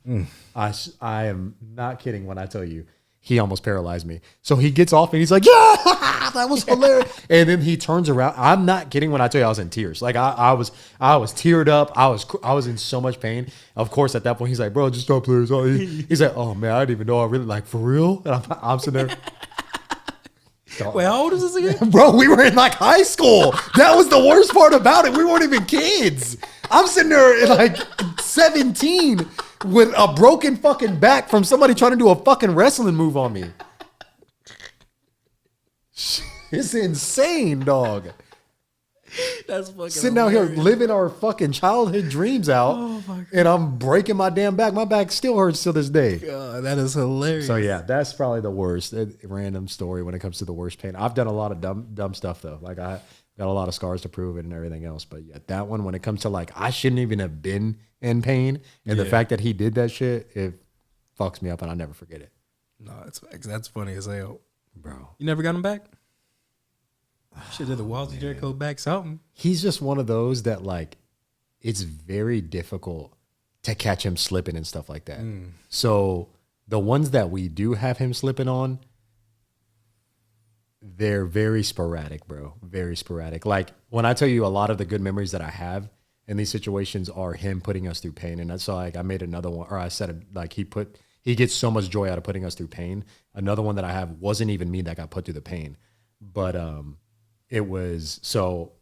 A: I am not kidding when I tell you he almost paralyzed me. So he gets off and he's like, yeah! that was hilarious. And then he turns around. I'm not kidding when I tell you I was in tears. Like I was teared up. I was in so much pain. Of course, at that point, he's like, bro, just stop playing. He's like, oh man, I didn't even know I really like for real. And I'm sitting there.
B: Wait, how old is this again?
A: Bro, we were in like high school. That was the worst part about it. We weren't even kids. I'm sitting there at like 17 with a broken fucking back from somebody trying to do a fucking wrestling move on me. It's insane, dog.
B: That's fucking
A: sitting out here living our fucking childhood dreams out, and I'm breaking my damn back. My back still hurts to this day.
B: God, that is hilarious.
A: So yeah, that's probably the worst random story when it comes to the worst pain. I've done a lot of dumb stuff though. Like I got a lot of scars to prove it and everything else. But yeah, that one when it comes to like I shouldn't even have been in pain, and the fact that he did that shit, it fucks me up, and I'll never forget it.
B: No, that's funny as hell,
A: bro.
B: You never got him back? Shit, did the Walls of Jericho back something?
A: He's just one of those that like, it's very difficult to catch him slipping and stuff like that. So the ones that we do have him slipping on, they're very sporadic, bro. Very sporadic. Like when I tell you a lot of the good memories that I have in these situations are him putting us through pain. And that's like, I made another one, or I said it like he gets so much joy out of putting us through pain. Another one that I have wasn't even me that got put through the pain, but, it was, so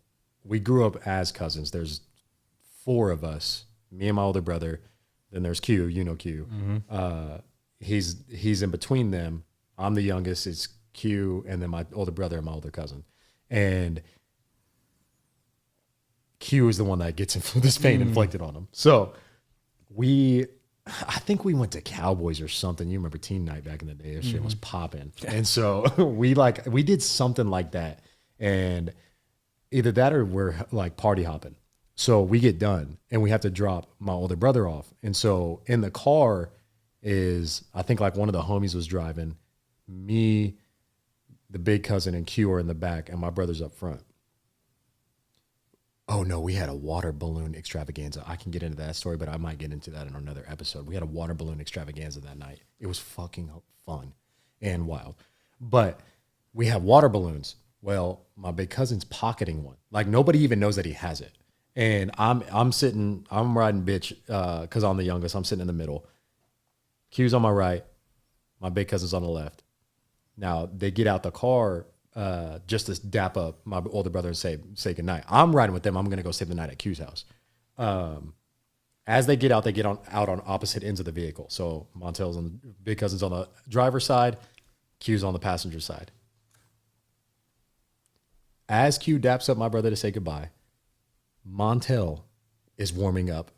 A: we grew up as cousins. There's 4 of us, me and my older brother. Then there's Q, you know Q. Mm-hmm. He's in between them. I'm the youngest. It's Q, and then my older brother and my older cousin. And Q is the one that gets this pain inflicted on him. So I think we went to Cowboys or something. You remember teen night back in the day? That shit was popping. And so we did something like that. And either that or we're like party hopping. So we get done and we have to drop my older brother off. And so in the car is, I think like one of the homies was driving. Me, the big cousin, and Q are in the back, and my brother's up front. Oh no, we had a water balloon extravaganza. I can get into that story, but I might get into that in another episode. We had a water balloon extravaganza that night. It was fucking fun and wild. But we have water balloons. Well, my big cousin's pocketing one. Like nobody even knows that he has it. And I'm riding bitch because I'm the youngest. I'm sitting in the middle. Q's on my right. My big cousin's on the left. Now they get out the car just to dap up my older brother and say goodnight. I'm riding with them. I'm gonna go stay the night at Q's house. As they get out on opposite ends of the vehicle. So Montel's on big cousin's on the driver's side, Q's on the passenger side. As Q daps up my brother to say goodbye, Montel is warming up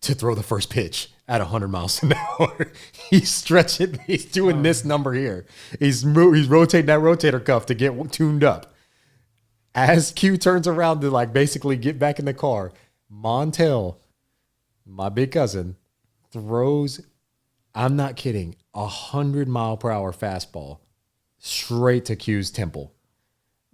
A: to throw the first pitch at 100 miles an hour. He's stretching. He's doing this number here. He's rotating that rotator cuff to get tuned up. As Q turns around to like basically get back in the car, Montel, my big cousin, throws, I'm not kidding, 100-mile-per-hour fastball straight to Q's temple.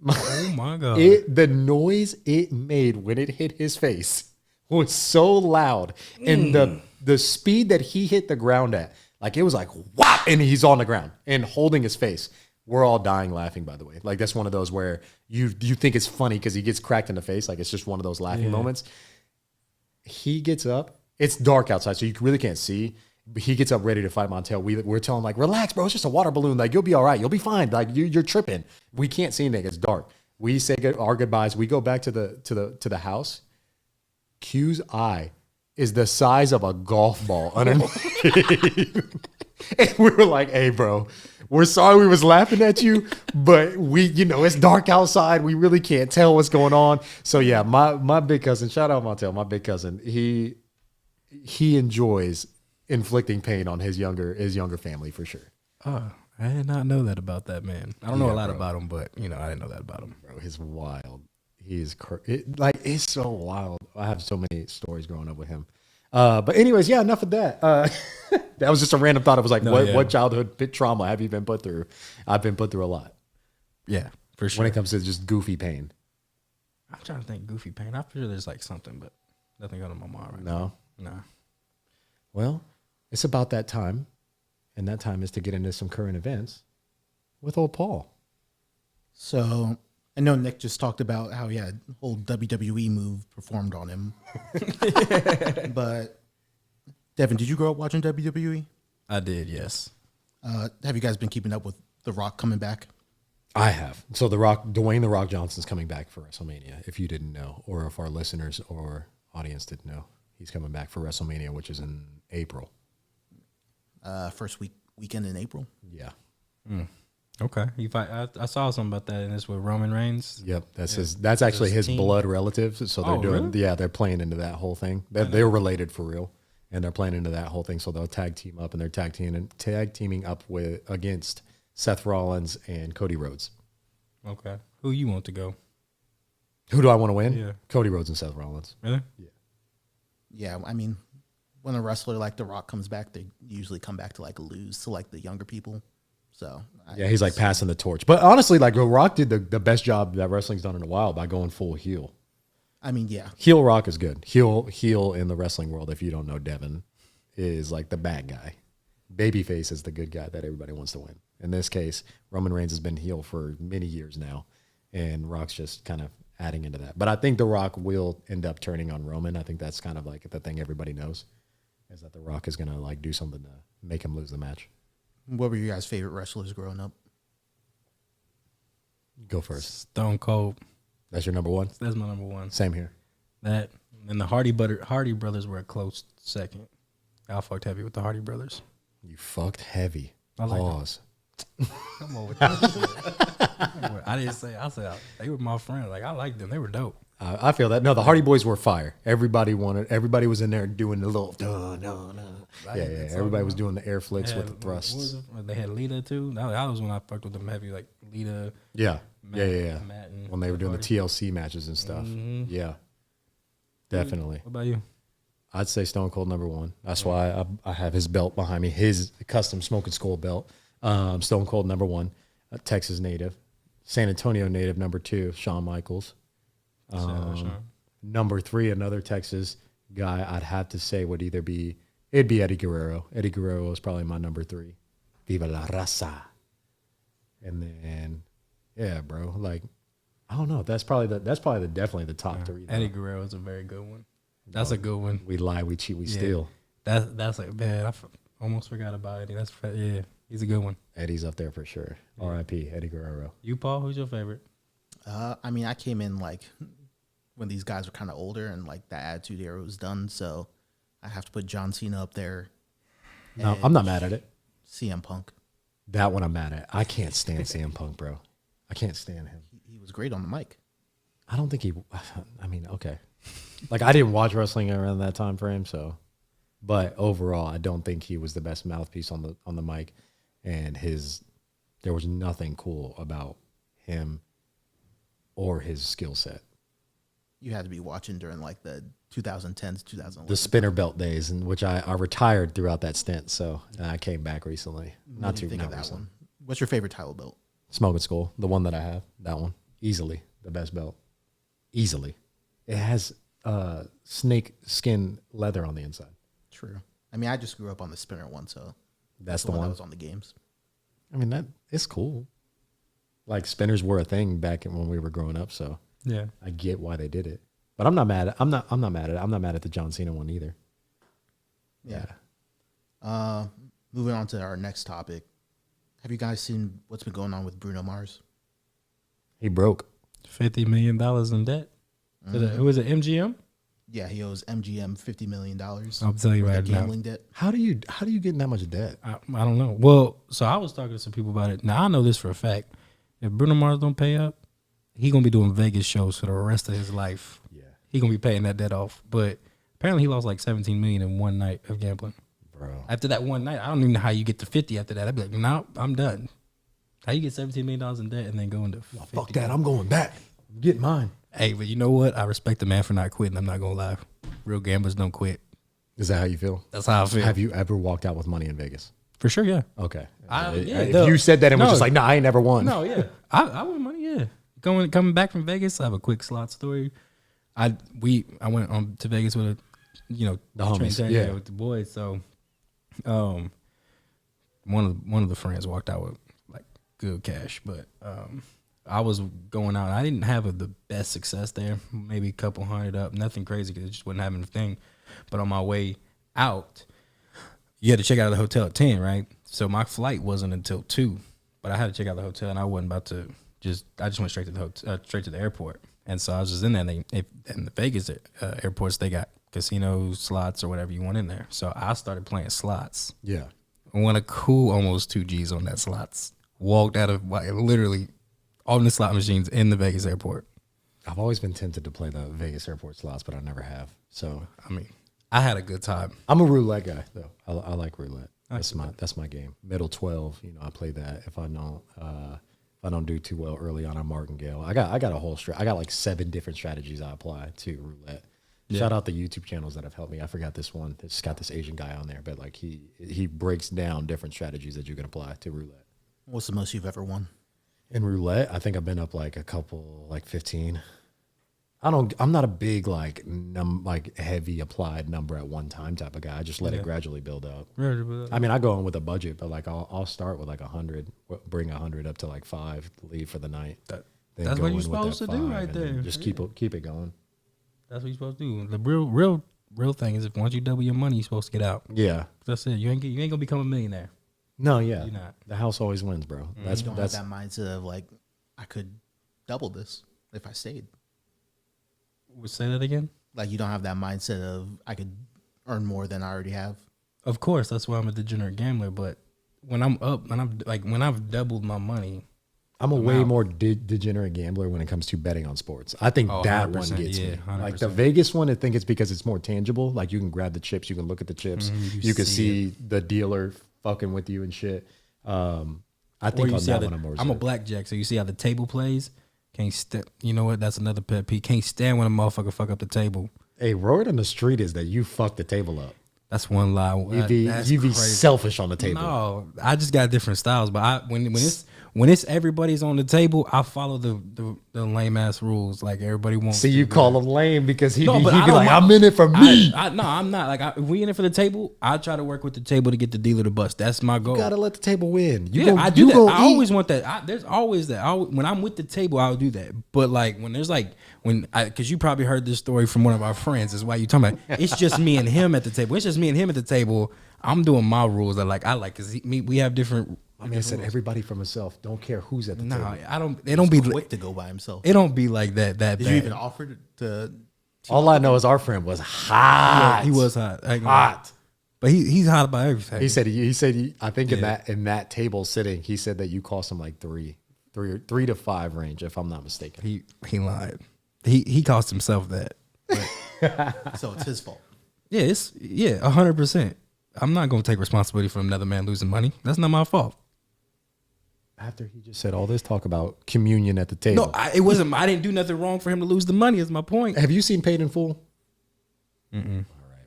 B: Oh my God.
A: The noise it made when it hit his face was so loud. And the speed that he hit the ground at, like it was like, whop, and he's on the ground and holding his face. We're all dying laughing, by the way. Like that's one of those where you think it's funny because he gets cracked in the face. Like it's just one of those laughing moments. He gets up. It's dark outside, so you really can't see. But he gets up ready to fight Montel. We're telling him, like, relax, bro. It's just a water balloon. Like, you'll be all right. You'll be fine. Like, you're tripping. We can't see anything. It's dark. We say our goodbyes. We go back to the house. Q's eye is the size of a golf ball underneath. And we were like, hey, bro, we're sorry we was laughing at you, but it's dark outside. We really can't tell what's going on. So, yeah, my big cousin, shout out Montel, my big cousin, he enjoys inflicting pain on his younger family for sure.
B: Oh, I did not know that about that man. I don't know a lot about him, but I didn't know that about him.
A: Bro, he's wild. It's so wild. I have so many stories growing up with him. But anyways, yeah, enough of that. That was just a random thought. It was like, what childhood trauma have you been put through? I've been put through a lot.
B: Yeah, for sure.
A: When it comes to just goofy pain.
B: I'm trying to think goofy pain. I'm sure there's like something, but nothing going to my mind right now. No.
A: Well, it's about that time, and that time is to get into some current events with old Paul.
C: So I know Nick just talked about how he had a whole WWE move performed on him. But Devin, did you grow up watching WWE?
B: I did, yes.
C: Have you guys been keeping up with The Rock coming back?
A: I have. So Dwayne The Rock Johnson's coming back for WrestleMania, if you didn't know, or if our listeners or audience didn't know. He's coming back for WrestleMania, which is in April.
C: First weekend in April.
A: Yeah.
B: Okay. I saw something about that, and it's with Roman Reigns.
A: Yep. That's actually his
B: team.
A: blood relatives. So they're
B: really?
A: they're playing into that whole thing. They're related for real. And they're playing into that whole thing. So they'll tag team up, and they're tag teaming up against Seth Rollins and Cody Rhodes.
B: Okay. Who you want to go?
A: Who do I want to win?
B: Yeah.
A: Cody Rhodes and Seth Rollins.
B: Really?
C: Yeah, I mean, when a wrestler like The Rock comes back, they usually come back to like lose to like the younger people. So
A: Yeah, he's like passing the torch. But honestly, like The Rock did the best job that wrestling's done in a while by going full heel.
C: I mean, yeah,
A: Heel Rock is good. Heel in the wrestling world, if you don't know Devin, is like the bad guy. Babyface is the good guy that everybody wants to win. In this case, Roman Reigns has been heel for many years now, and Rock's just kind of adding into that. But I think The Rock will end up turning on Roman. I think that's kind of like the thing everybody knows, is that The Rock is going to like do something to make him lose the match.
C: what were your guys' favorite wrestlers growing up?
A: Go first.
B: Stone Cold.
A: That's your number one?
B: That's my number one.
A: Same here.
B: That and the Hardy Brothers were a close second. I fucked heavy with the Hardy Brothers.
A: You fucked heavy.
B: I like
A: Pause.
B: Come on with that shit. I didn't say. I said they were my friend. Like I liked them. They were dope.
A: I feel that. No, the Hardy Boys were fire. Everybody was in there doing the little, no. Yeah. Everybody was doing the air flicks with the thrusts.
B: They had Lita too. That was when I fucked with them heavy. Like Lita.
A: Yeah.
B: Matt
A: When they were doing the
B: Hardy.
A: TLC matches and stuff. Yeah. Definitely.
B: What about you?
A: I'd say Stone Cold number one. That's why I have his belt behind me, his custom Smoking Skull belt. Stone Cold number one, Texas native. San Antonio native number two, Shawn Michaels. Number three, another Texas guy I'd have to say would it'd be Eddie Guerrero. Eddie Guerrero is probably my number three. Viva la raza. And then, yeah, bro, like, I don't know. That's probably definitely the top three.
B: Eddie Guerrero is a very good one. That's a good one.
A: We lie, we cheat, we steal.
B: That's like, man, almost forgot about Eddie. He's a good one.
A: Eddie's up there for sure. R.I.P. Eddie Guerrero.
B: You, Paul, who's your favorite?
C: I mean, I came in like when these guys were kind of older and like the Attitude Era was done, so I have to put John Cena up there.
A: No, I'm not mad at it.
C: CM Punk.
A: That one I'm mad at. I can't stand CM Punk, bro. I can't stand him.
C: He was great on the mic.
A: I don't think I mean, okay. Like, I didn't watch wrestling around that time frame, so. But overall, I don't think he was the best mouthpiece on the mic. And there was nothing cool about him or his skill set.
C: You had to be watching during like the 2010s, 2011.
A: The spinner belt days, in which I retired throughout that stint, so I came back recently.
C: What do you think of that one? What's your favorite title belt?
A: Smoking Skull, the one that I have, that one. Easily the best belt. Easily. It has snake skin leather on the inside.
C: True. I mean, I just grew up on the spinner one, so
A: That's the one
C: that was on the games.
A: I mean, that it's cool. Like, spinners were a thing back when we were growing up, so
B: Yeah.
A: I get why they did it. But I'm not mad at I'm not mad at it. I'm not mad at the John Cena one either.
C: Yeah. Moving on to our next topic. Have you guys seen what's been going on with Bruno Mars?
A: He broke.
B: $50 million in debt. Who was it? MGM?
C: Yeah, he owes MGM $50 million.
B: I'll tell you
C: for the
B: right now.
C: gambling debt.
A: How do you get in that much debt?
B: I don't know. Well, so I was talking to some people about it. Now I know this for a fact. If Bruno Mars don't pay up, he gonna be doing Vegas shows for the rest of his life.
A: Yeah.
B: He gonna be paying that debt off. But apparently he lost like 17 million in one night of gambling.
A: Bro.
B: After that one night, I don't even know how you get to 50 after that. I'd be like, no, I'm done. How you get $17 million in debt and then go into 50?
A: Fuck that. I'm going back. I'm getting mine.
B: Hey, but you know what? I respect the man for not quitting. I'm not gonna lie. Real gamblers don't quit.
A: Is that how you feel?
B: That's how I feel.
A: Have you ever walked out with money in Vegas?
B: For sure, yeah.
A: Okay.
B: Yeah,
A: if you said that and was just like, I ain't never won.
B: No, yeah. I win money, yeah. Coming back from Vegas, I have a quick slot story. I went to Vegas with
A: the homies, yeah,
B: with the boys. So, one of the friends walked out with like good cash, but I was going out. I didn't have the best success there. Maybe a couple hundred up. Nothing crazy because it just wasn't having a thing. But on my way out, you had to check out of the hotel at 10, right? So my flight wasn't until 2. But I had to check out the hotel, and I wasn't about to I just went straight to the hotel, straight to the airport. And so I was just in there. And in the Vegas airports, they got casino slots or whatever you want in there. So I started playing slots.
A: Yeah.
B: Won a cool almost 2 G's on that slots. Walked out of literally on the slot machines in the Vegas airport.
A: I've always been tempted to play the Vegas airport slots, but I never have. So
B: I mean, I had a good time.
A: I'm a roulette guy though. I like roulette. That's my game. Middle 12. I play that. If I don't do too well early on a martingale, I got a whole I got like 7 different strategies I apply to roulette. Yeah. Shout out the YouTube channels that have helped me. I forgot this one. It's got this Asian guy on there, but like he breaks down different strategies that you can apply to roulette.
C: What's the most you've ever won?
A: In roulette, I think I've been up like a couple, like 15. I'm not a big like heavy applied number at one time type of guy. I just let it gradually build up. I mean, I go in with a budget, but like I'll start with like 100, bring 100 up to like 5, leave for the night.
B: That's what you're supposed to do right there.
A: Just keep it going.
B: That's what you're supposed to do. The real thing is if once you double your money, you're supposed to get out.
A: Yeah,
B: that's it. You ain't gonna become a millionaire.
A: No, yeah,
B: you're not.
A: The house always wins, bro.
C: You don't have that mindset of like I could double this if I stayed.
B: Say that again.
C: Like you don't have that mindset of I could earn more than I already have.
B: Of course, that's why I'm a degenerate gambler. But when I'm up, when I've doubled my money,
A: I'm a way more degenerate gambler when it comes to betting on sports. I think that one gets me.
B: 100%.
A: Like the Vegas one, I think it's because it's more tangible. Like you can grab the chips, you can look at the chips, you can see the dealer fucking with you and shit. I think on that one I'm more reserved.
B: I'm a blackjack, so you see how the table plays. You know what? That's another pet peeve. Can't stand when a motherfucker fuck up the table.
A: Hey, word on the street is that you fuck the table up.
B: That's one lie.
A: You be selfish on the table.
B: No, I just got different styles. But when it's everybody's on the table, I follow the lame ass rules. Like everybody wants.
A: See, you call him lame because he be like,
B: mind.
A: I'm in it for me.
B: No, I'm not. Like if we in it for the table, I try to work with the table to get the dealer to bust. That's my goal.
A: You gotta let the table win.
B: I do that. I always want that. There's always that. When I'm with the table, I'll do that. But like when there's like because you probably heard this story from one of our friends. Is why you talking about. It's just me and him at the table. It's just me and him at the table. I'm doing my rules. I like because we have different.
A: I mean, I said everybody for himself. Don't care who's at the table.
B: No, I don't. It don't be
C: quick to go by himself.
B: It don't be like that. Did
C: you even offer to?
A: All I know is our friend was hot.
B: Yeah, he was hot.
A: Hot.
B: But he's hot about everything.
A: He said I think in that table sitting, he said that you cost him like 3 to 5 range, if I'm not mistaken.
B: He lied. He cost himself that.
C: So it's his fault.
B: Yeah, 100%. I'm not gonna take responsibility for another man losing money. That's not my fault.
A: After he just said all this talk about communion at the table.
B: No, it wasn't. I didn't do nothing wrong for him to lose the money. Is my point.
A: Have you seen Paid in Full? All right.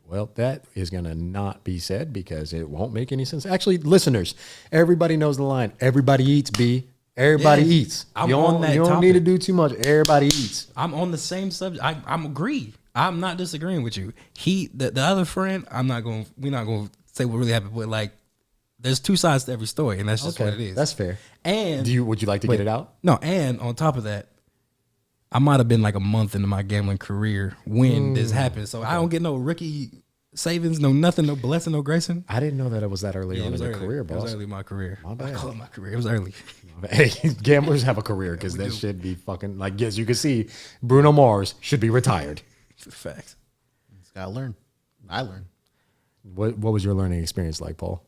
A: Well, that is going to not be said because it won't make any sense. Actually, listeners, everybody knows the line. Everybody eats, B. Everybody eats.
B: You don't
A: need to do too much. Everybody eats.
B: I'm on the same subject. I'm agree. I'm not disagreeing with you. The other friend, we're not going to say what really happened, but like, there's 2 sides to every story, and that's just what it is.
A: That's fair.
B: And
A: would you like to get it out?
B: No, and on top of that, I might have been like a month into my gambling career when this happened. So I don't get no rookie savings, no nothing, no blessing, no gracing.
A: I didn't know that it was that early on in your career, boss.
B: It was early in my career.
A: My bad.
B: I call it my career. It was early.
A: Hey, gamblers have a career because that should be fucking like, yes, you can see Bruno Mars should be retired.
B: Facts.
C: Just gotta learn. I learned.
A: What was your learning experience like, Paul?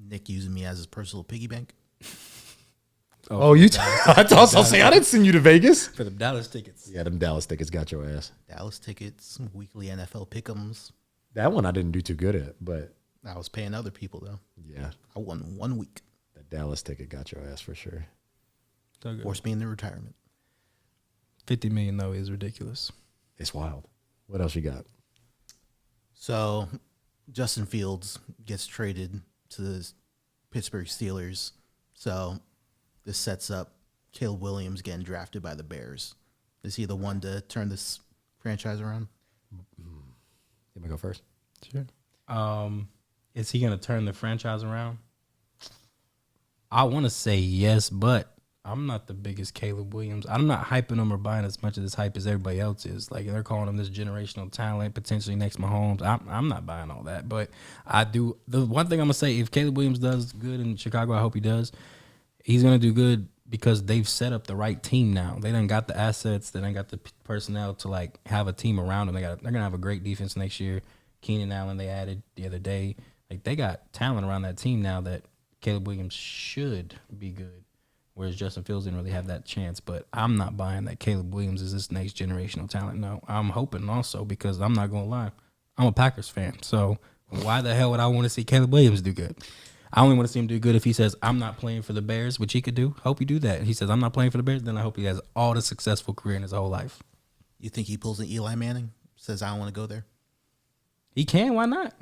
C: Nick using me as his personal piggy bank.
A: I also say I didn't send you to Vegas
B: for the Dallas tickets.
A: Yeah, them Dallas tickets got your ass.
C: Dallas tickets, weekly NFL pick'ems.
A: That one I didn't do too good at, but
C: I was paying other people though.
A: Yeah,
C: I won 1 week.
A: The Dallas ticket got your ass for sure.
C: Forced me into retirement.
B: $50 million though is ridiculous.
A: It's wild. What else you got?
C: So, Justin Fields gets traded to the Pittsburgh Steelers. So, this sets up Caleb Williams getting drafted by the Bears. Is he the one to turn this franchise around?
A: Let me go first.
B: Sure. Is he going to turn the franchise around? I want to say yes, but I'm not the biggest Caleb Williams. I'm not hyping him or buying as much of this hype as everybody else is. Like they're calling him this generational talent, potentially next Mahomes. I'm not buying all that, but I do. The one thing I'm gonna say, if Caleb Williams does good in Chicago, I hope he does. He's gonna do good because they've set up the right team now. They done got the assets. They done got the personnel to like have a team around them. They're gonna have a great defense next year. Keenan Allen they added the other day. Like they got talent around that team now that Caleb Williams should be good. Whereas Justin Fields didn't really have that chance. But I'm not buying that Caleb Williams is this next generational talent. No, I'm hoping also because I'm not going to lie. I'm a Packers fan. So why the hell would I want to see Caleb Williams do good? I only want to see him do good if he says, I'm not playing for the Bears, which he could do. Hope he do that. He says, I'm not playing for the Bears. Then I hope he has all the successful career in his whole life.
C: You think he pulls an Eli Manning? Says, I don't want to go there?
B: He can. Why not?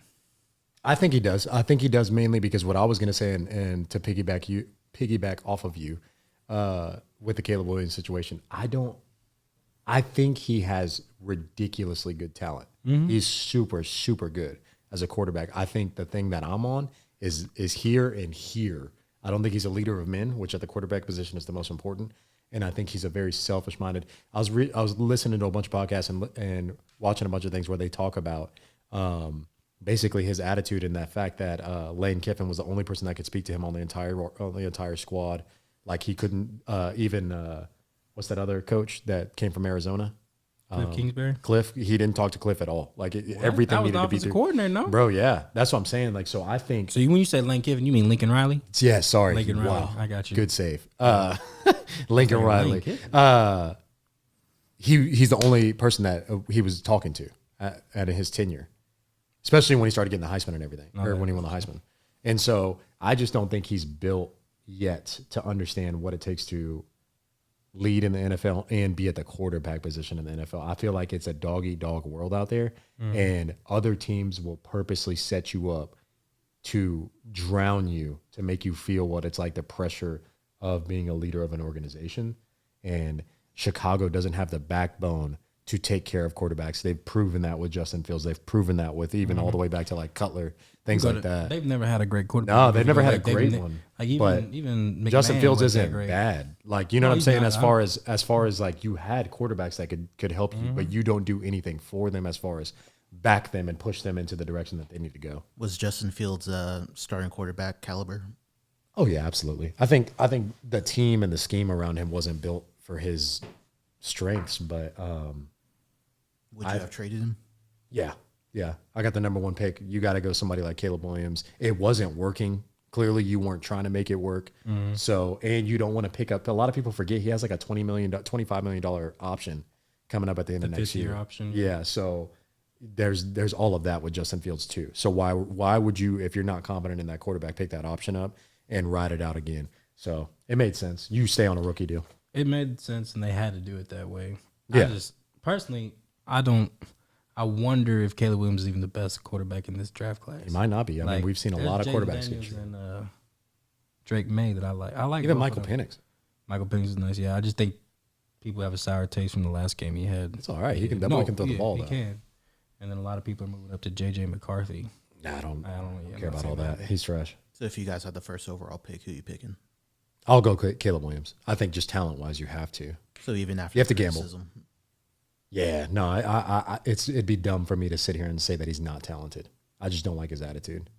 A: I think he does. I think he does mainly because what I was going to say, and to piggyback off of you with the Caleb Williams situation, I think he has ridiculously good talent. Mm-hmm. He's super, super good as a quarterback. I think the thing that I'm on is here and here. I don't think he's a leader of men, which at the quarterback position is the most important. And I think he's a very selfish-minded. I was listening to a bunch of podcasts and watching a bunch of things where they talk about basically his attitude and that fact that Lane Kiffin was the only person that could speak to him on the entire squad. Like he couldn't even what's that other coach that came from Arizona?
B: Cliff Kingsbury.
A: Cliff, he didn't talk to Cliff at all. Like everything
B: that was
A: needed to be
B: the coordinator, no?
A: Bro, yeah, that's what I'm saying. Like, so I think.
B: So when you say Lane Kiffin, you mean Lincoln Riley?
A: Yeah, sorry,
B: Lincoln Riley.
A: wow,
B: I got you.
A: Good save, Lincoln Riley. He's the only person that he was talking to at his tenure, especially when he started getting the Heisman and everything, or when he won the Heisman. And so I just don't think he's built yet to understand what it takes to lead in the NFL and be at the quarterback position in the NFL. I feel like it's a dog-eat-dog world out there, and other teams will purposely set you up to drown you, to make you feel what it's like, the pressure of being a leader of an organization. And Chicago doesn't have the backbone to take care of quarterbacks. They've proven that with Justin Fields. They've proven that with even all the way back to like Cutler, things like that.
B: They've never had a great quarterback.
A: No, they've never had a great one.
B: Like even McMahon
A: Justin Fields isn't
B: great.
A: bad. Like, you know what I'm saying? As far as like you had quarterbacks that could help you, but you don't do anything for them as far as back them and push them into the direction that they need to go.
C: Was Justin Fields starting quarterback caliber?
A: Oh yeah, absolutely. I think the team and the scheme around him wasn't built for his strengths, but
C: would you have traded him?
A: Yeah. I got the number one pick. You got to go somebody like Caleb Williams. It wasn't working. Clearly, you weren't trying to make it work. So, and you don't want to pick up. A lot of people forget he has like a $25 million option coming up at the end of next year.
B: Option.
A: Yeah. So there's all of that with Justin Fields too. So why would you, if you're not confident in that quarterback, pick that option up and ride it out again? So it made sense. You stay on a rookie deal.
B: It made sense, and they had to do it that way.
A: Yeah.
B: I just personally, I wonder if Caleb Williams is even the best quarterback in this draft class.
A: He might not be. I mean, we've seen a lot of quarterbacks
B: get and Drake May that I like. I like
A: even Michael Penix.
B: Michael Penix is nice. Yeah, I just think people have a sour taste from the last game he had.
A: It's all right. He can throw the ball.
B: He can. And then a lot of people are moving up to JJ McCarthy.
A: Nah, I don't care about all
B: that.
A: He's trash.
C: So if you guys had the first overall pick, who are you picking?
A: I'll go Caleb Williams. I think just talent-wise, you have to.
C: So even after
A: you have to gamble.
C: criticism.
A: Yeah, no, it'd be dumb for me to sit here and say that he's not talented. I just don't like his attitude.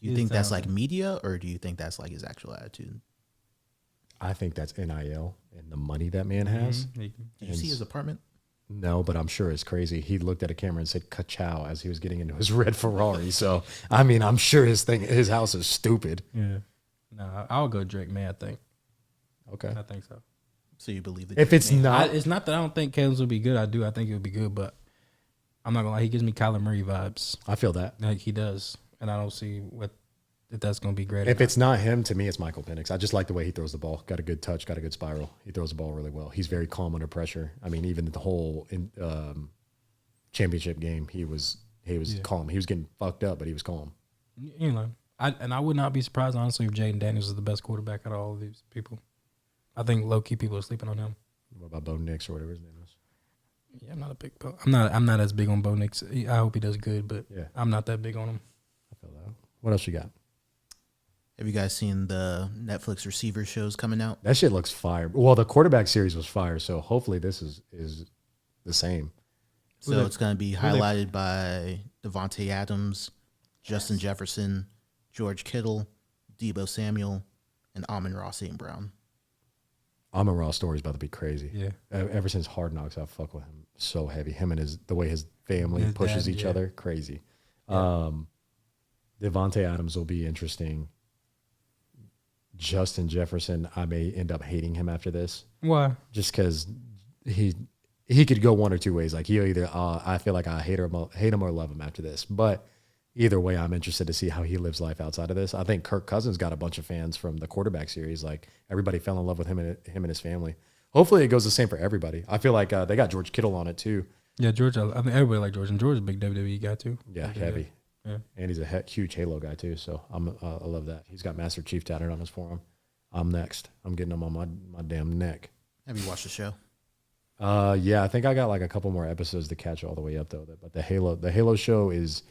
C: Do you think that's like media, or do you think that's like his actual attitude?
A: I think that's NIL and the money that man has.
C: Did you see his apartment?
A: No, but I'm sure it's crazy. He looked at a camera and said "ka-chow" as he was getting into his red Ferrari. So, I mean, I'm sure his house is stupid.
B: Yeah. No, I'll go Drake May, I think.
A: Okay.
B: I think so.
C: So you believe that?
A: If it's not,
B: it's not that I don't think Caleb's will be good. I do. I think it would be good, but I'm not gonna lie. He gives me Kyler Murray vibes.
A: I feel that.
B: Like he does, and I don't see if that's gonna be great.
A: If it's not him, to me, it's Michael Penix. I just like the way he throws the ball. Got a good touch. Got a good spiral. He throws the ball really well. He's very calm under pressure. I mean, even the whole championship game, he was calm. He was getting fucked up, but he was calm.
B: You know, I would not be surprised honestly if Jaden Daniels is the best quarterback out of all of these people. I think low key people are sleeping on him.
A: What about Bo Nix or whatever his name is?
B: Yeah, I'm not a big Bo. I'm not as big on Bo Nix. I hope he does good, but yeah. I'm not that big on him.
A: I feel that. What else you got?
C: Have you guys seen the Netflix receiver shows coming out?
A: That shit looks fire. Well, the quarterback series was fire, so hopefully this is the same.
C: So it's going to be highlighted by Devontae Adams, Justin Jefferson, George Kittle, Debo Samuel, and Amon-Ra St. Brown.
A: Amon-Ra's story is about to be crazy.
B: Yeah.
A: Ever since Hard Knocks, I fuck with him so heavy. Him and the way his family pushes each other, crazy. Yeah. Devontae Adams will be interesting. Justin Jefferson, I may end up hating him after this.
B: Why?
A: Just because he could go one or two ways. Like he'll either I feel like I hate him or love him after this. But either way, I'm interested to see how he lives life outside of this. I think Kirk Cousins got a bunch of fans from the quarterback series. Like everybody fell in love with him and his family. Hopefully it goes the same for everybody. I feel like they got George Kittle on it too.
B: Yeah, George. I mean, everybody like George, and George is a big WWE guy too.
A: Yeah, heavy. Yeah. And he's a huge Halo guy too. So I love that. He's got Master Chief tatted on his forearm. I'm next. I'm getting him on my damn neck.
C: Have you watched the show?
A: Yeah, I think I got like a couple more episodes to catch all the way up though. But the Halo show is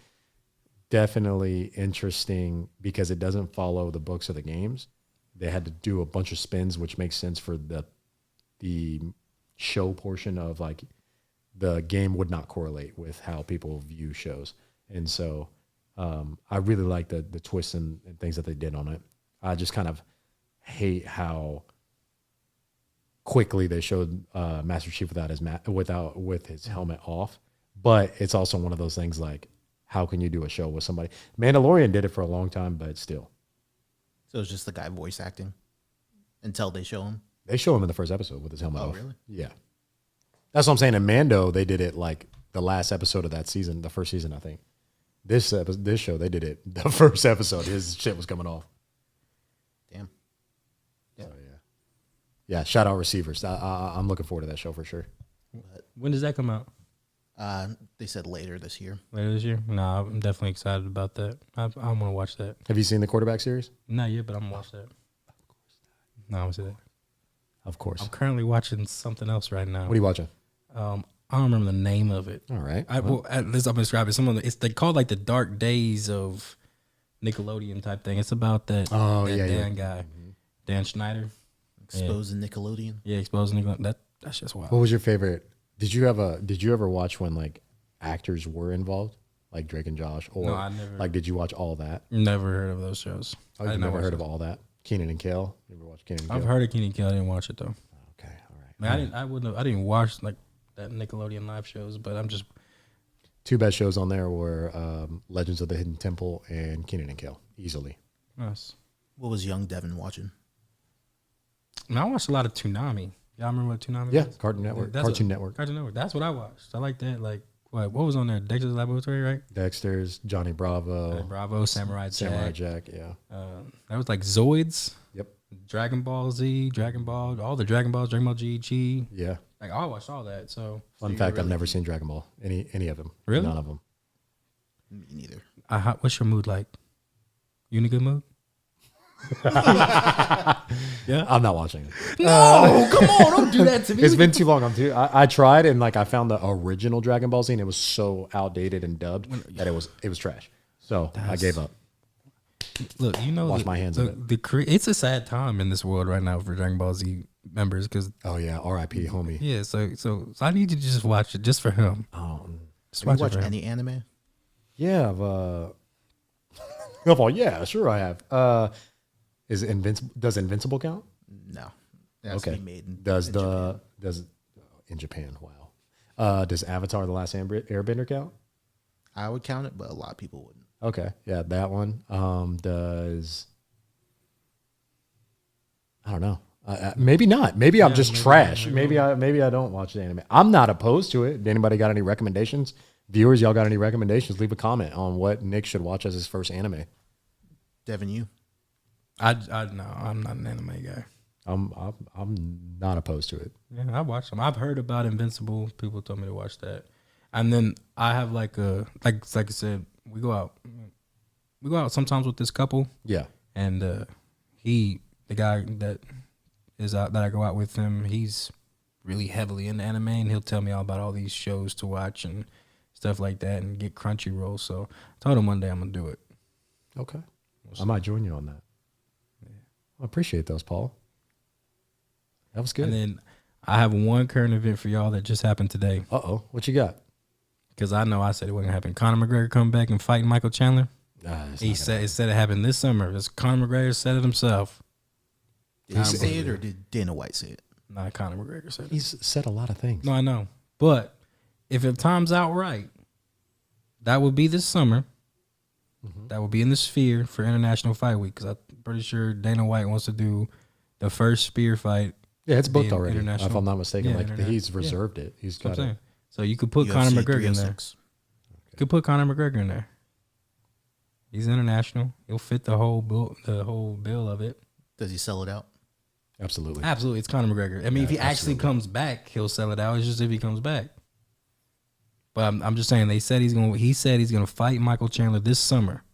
A: definitely interesting because it doesn't follow the books or the games. They had to do a bunch of spins, which makes sense for the show portion of like the game would not correlate with how people view shows. And so I really like the twists and things that they did on it. I just kind of hate how quickly they showed Master Chief with his helmet off. But it's also one of those things like, how can you do a show with somebody? Mandalorian did it for a long time, but still.
C: So it's just the guy voice acting until they show him?
A: They show him in the first episode with his helmet off.
C: Oh, really?
A: Yeah. That's what I'm saying. In Mando, they did it like the last episode of that season, the first season, I think. This show, they did it the first episode. His shit was coming off.
C: Damn.
A: Yeah. So, yeah. Yeah, shout out receivers. I'm looking forward to that show for sure.
B: When does that come out?
C: They said later this year.
B: Later this year? No, I'm definitely excited about that. I want to watch that.
A: Have you seen the quarterback series?
B: Not yet, but I'm going to watch that. No, I want to see that.
A: Of course.
B: I'm currently watching something else right now.
A: What are you watching?
B: I don't remember the name of it.
A: All right.
B: Well, at least I'm describe it. They call it like the dark days of Nickelodeon type thing. It's about that Dan guy, Dan Schneider.
C: Exposing Nickelodeon.
B: Yeah, exposing Nickelodeon. That's just wild.
A: What was your favorite? Did you ever watch when like actors were involved, like Drake and Josh, or
B: no, I never.
A: Like did you watch All That?
B: Never heard of those shows.
A: Oh, you've never heard of All That? Kenan and Kel. You ever watch Kenan and Kel?
B: I've heard of Kenan and Kel. I didn't watch it though.
A: Okay, all right.
B: I didn't watch like that Nickelodeon live shows, but I'm just.
A: Two best shows on there were Legends of the Hidden Temple and Kenan and Kel, easily.
B: Nice.
C: What was young Devon watching?
B: I watched a lot of Toonami. Y'all remember what Toonami
A: Yeah,
B: was?
A: Cartoon Network.
B: Cartoon Network. That's what I watched. I like that. Like, what was on there? Dexter's Laboratory, right?
A: Dexter's, Johnny Bravo.
B: Samurai
A: Jack, yeah.
B: That was like Zoids.
A: Yep.
B: Dragon Ball Z, Dragon Ball, all the Dragon Balls, Dragon Ball G.
A: Yeah.
B: Like, I watched all that. So,
A: Fun fact, I've never seen Dragon Ball. Any of them.
B: Really?
A: None of them.
C: Me neither.
B: What's your mood like? You in a good mood?
A: Yeah, I'm not watching it.
B: No, come on, don't do that to me.
A: It's been too long. I tried and like I found the original Dragon Ball Z and it was so outdated and dubbed that it was trash. So I gave up.
B: Look,
A: wash my hands of it.
B: It's a sad time in this world right now for Dragon Ball Z members because
A: R.I.P. homie.
B: Yeah, so I need you to just watch it just for him.
C: Just watch any anime?
A: Yeah, yeah, sure I have. Does Invincible count?
C: No. It has to be made in
A: Japan. In Japan? Wow. Does Avatar: The Last Airbender count?
C: I would count it, but a lot of people wouldn't.
A: Okay, yeah, that one. Does I don't know. Maybe not. Maybe I'm just trash. Maybe I don't watch the anime. I'm not opposed to it. Anybody got any recommendations? Viewers, y'all got any recommendations? Leave a comment on what Nick should watch as his first anime.
C: Devin, you?
B: No, I'm not an anime guy.
A: I'm not opposed to it.
B: Yeah, I watched them. I've heard about Invincible. People told me to watch that, and then I have like I said, we go out sometimes with this couple.
A: Yeah,
B: and the guy that I go out with him, he's really heavily into anime, and he'll tell me all about all these shows to watch and stuff like that, and get Crunchyroll. So I told him one day I'm gonna do it.
A: Okay, I might join you on that. I appreciate those, Paul. That was good.
B: And then I have one current event for y'all that just happened today.
A: What you got?
B: Because I know I said it wasn't going to happen. Conor McGregor come back and fight Michael Chandler. He said it happened this summer. It's Conor McGregor said it himself.
C: Did he say it or did Dana White say it?
B: Nah, Conor McGregor said it.
A: He's said a lot of things.
B: No, I know. But if it times out right, that would be this summer. Mm-hmm. That would be in the Sphere for International Fight Week. Because I'm pretty sure Dana White wants to do the first Spear fight.
A: Yeah, it's booked already. If I'm not mistaken, he's reserved it. He's got it.
B: So you could put
C: UFC
B: Conor McGregor in there.
C: 306.
B: You could put Conor McGregor in there. He's international. He'll fit the whole bill of it.
C: Does he sell it out?
A: Absolutely.
B: Absolutely. It's Conor McGregor. I mean, if he actually comes back, he'll sell it out. It's just if he comes back. But I'm just saying, he said he's gonna fight Michael Chandler this summer.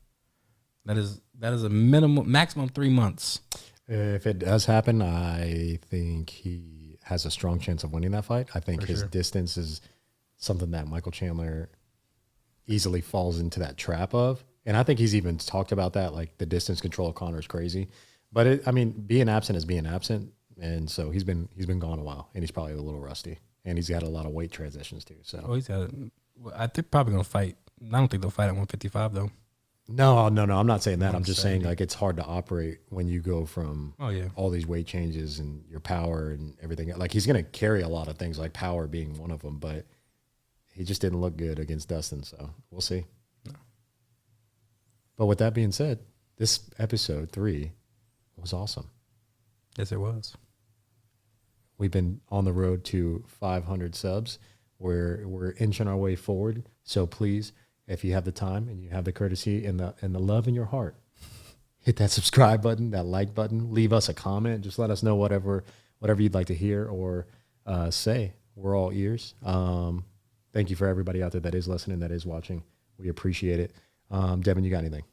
B: That is a maximum 3 months.
A: If it does happen, I think he has a strong chance of winning that fight. I think his distance is something that Michael Chandler easily falls into that trap of. And I think he's even talked about that, like the distance control of Conor is crazy. But being absent is being absent, and so he's been gone a while, and he's probably a little rusty, and he's got a lot of weight transitions too. So
B: he's got. I think probably gonna fight. I don't think they'll fight at 155 though.
A: No, I'm not saying that. I'm just saying like it's hard to operate when you go from all these weight changes and your power and everything. Like he's gonna carry a lot of things, like power being one of them, but he just didn't look good against Dustin. So we'll see. No. But with that being said, this episode 3 was awesome.
B: Yes, it was.
A: We've been on the road to 500 subs. We're inching our way forward. So please, if you have the time and you have the courtesy and the love in your heart, hit that subscribe button, that like button. Leave us a comment. Just let us know whatever you'd like to hear or say. We're all ears. Thank you for everybody out there that is listening, that is watching. We appreciate it. Devin, you got anything?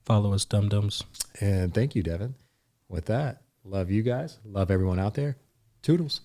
B: Follow us, dum-dums.
A: And thank you, Devin. With that, love you guys. Love everyone out there. Toodles.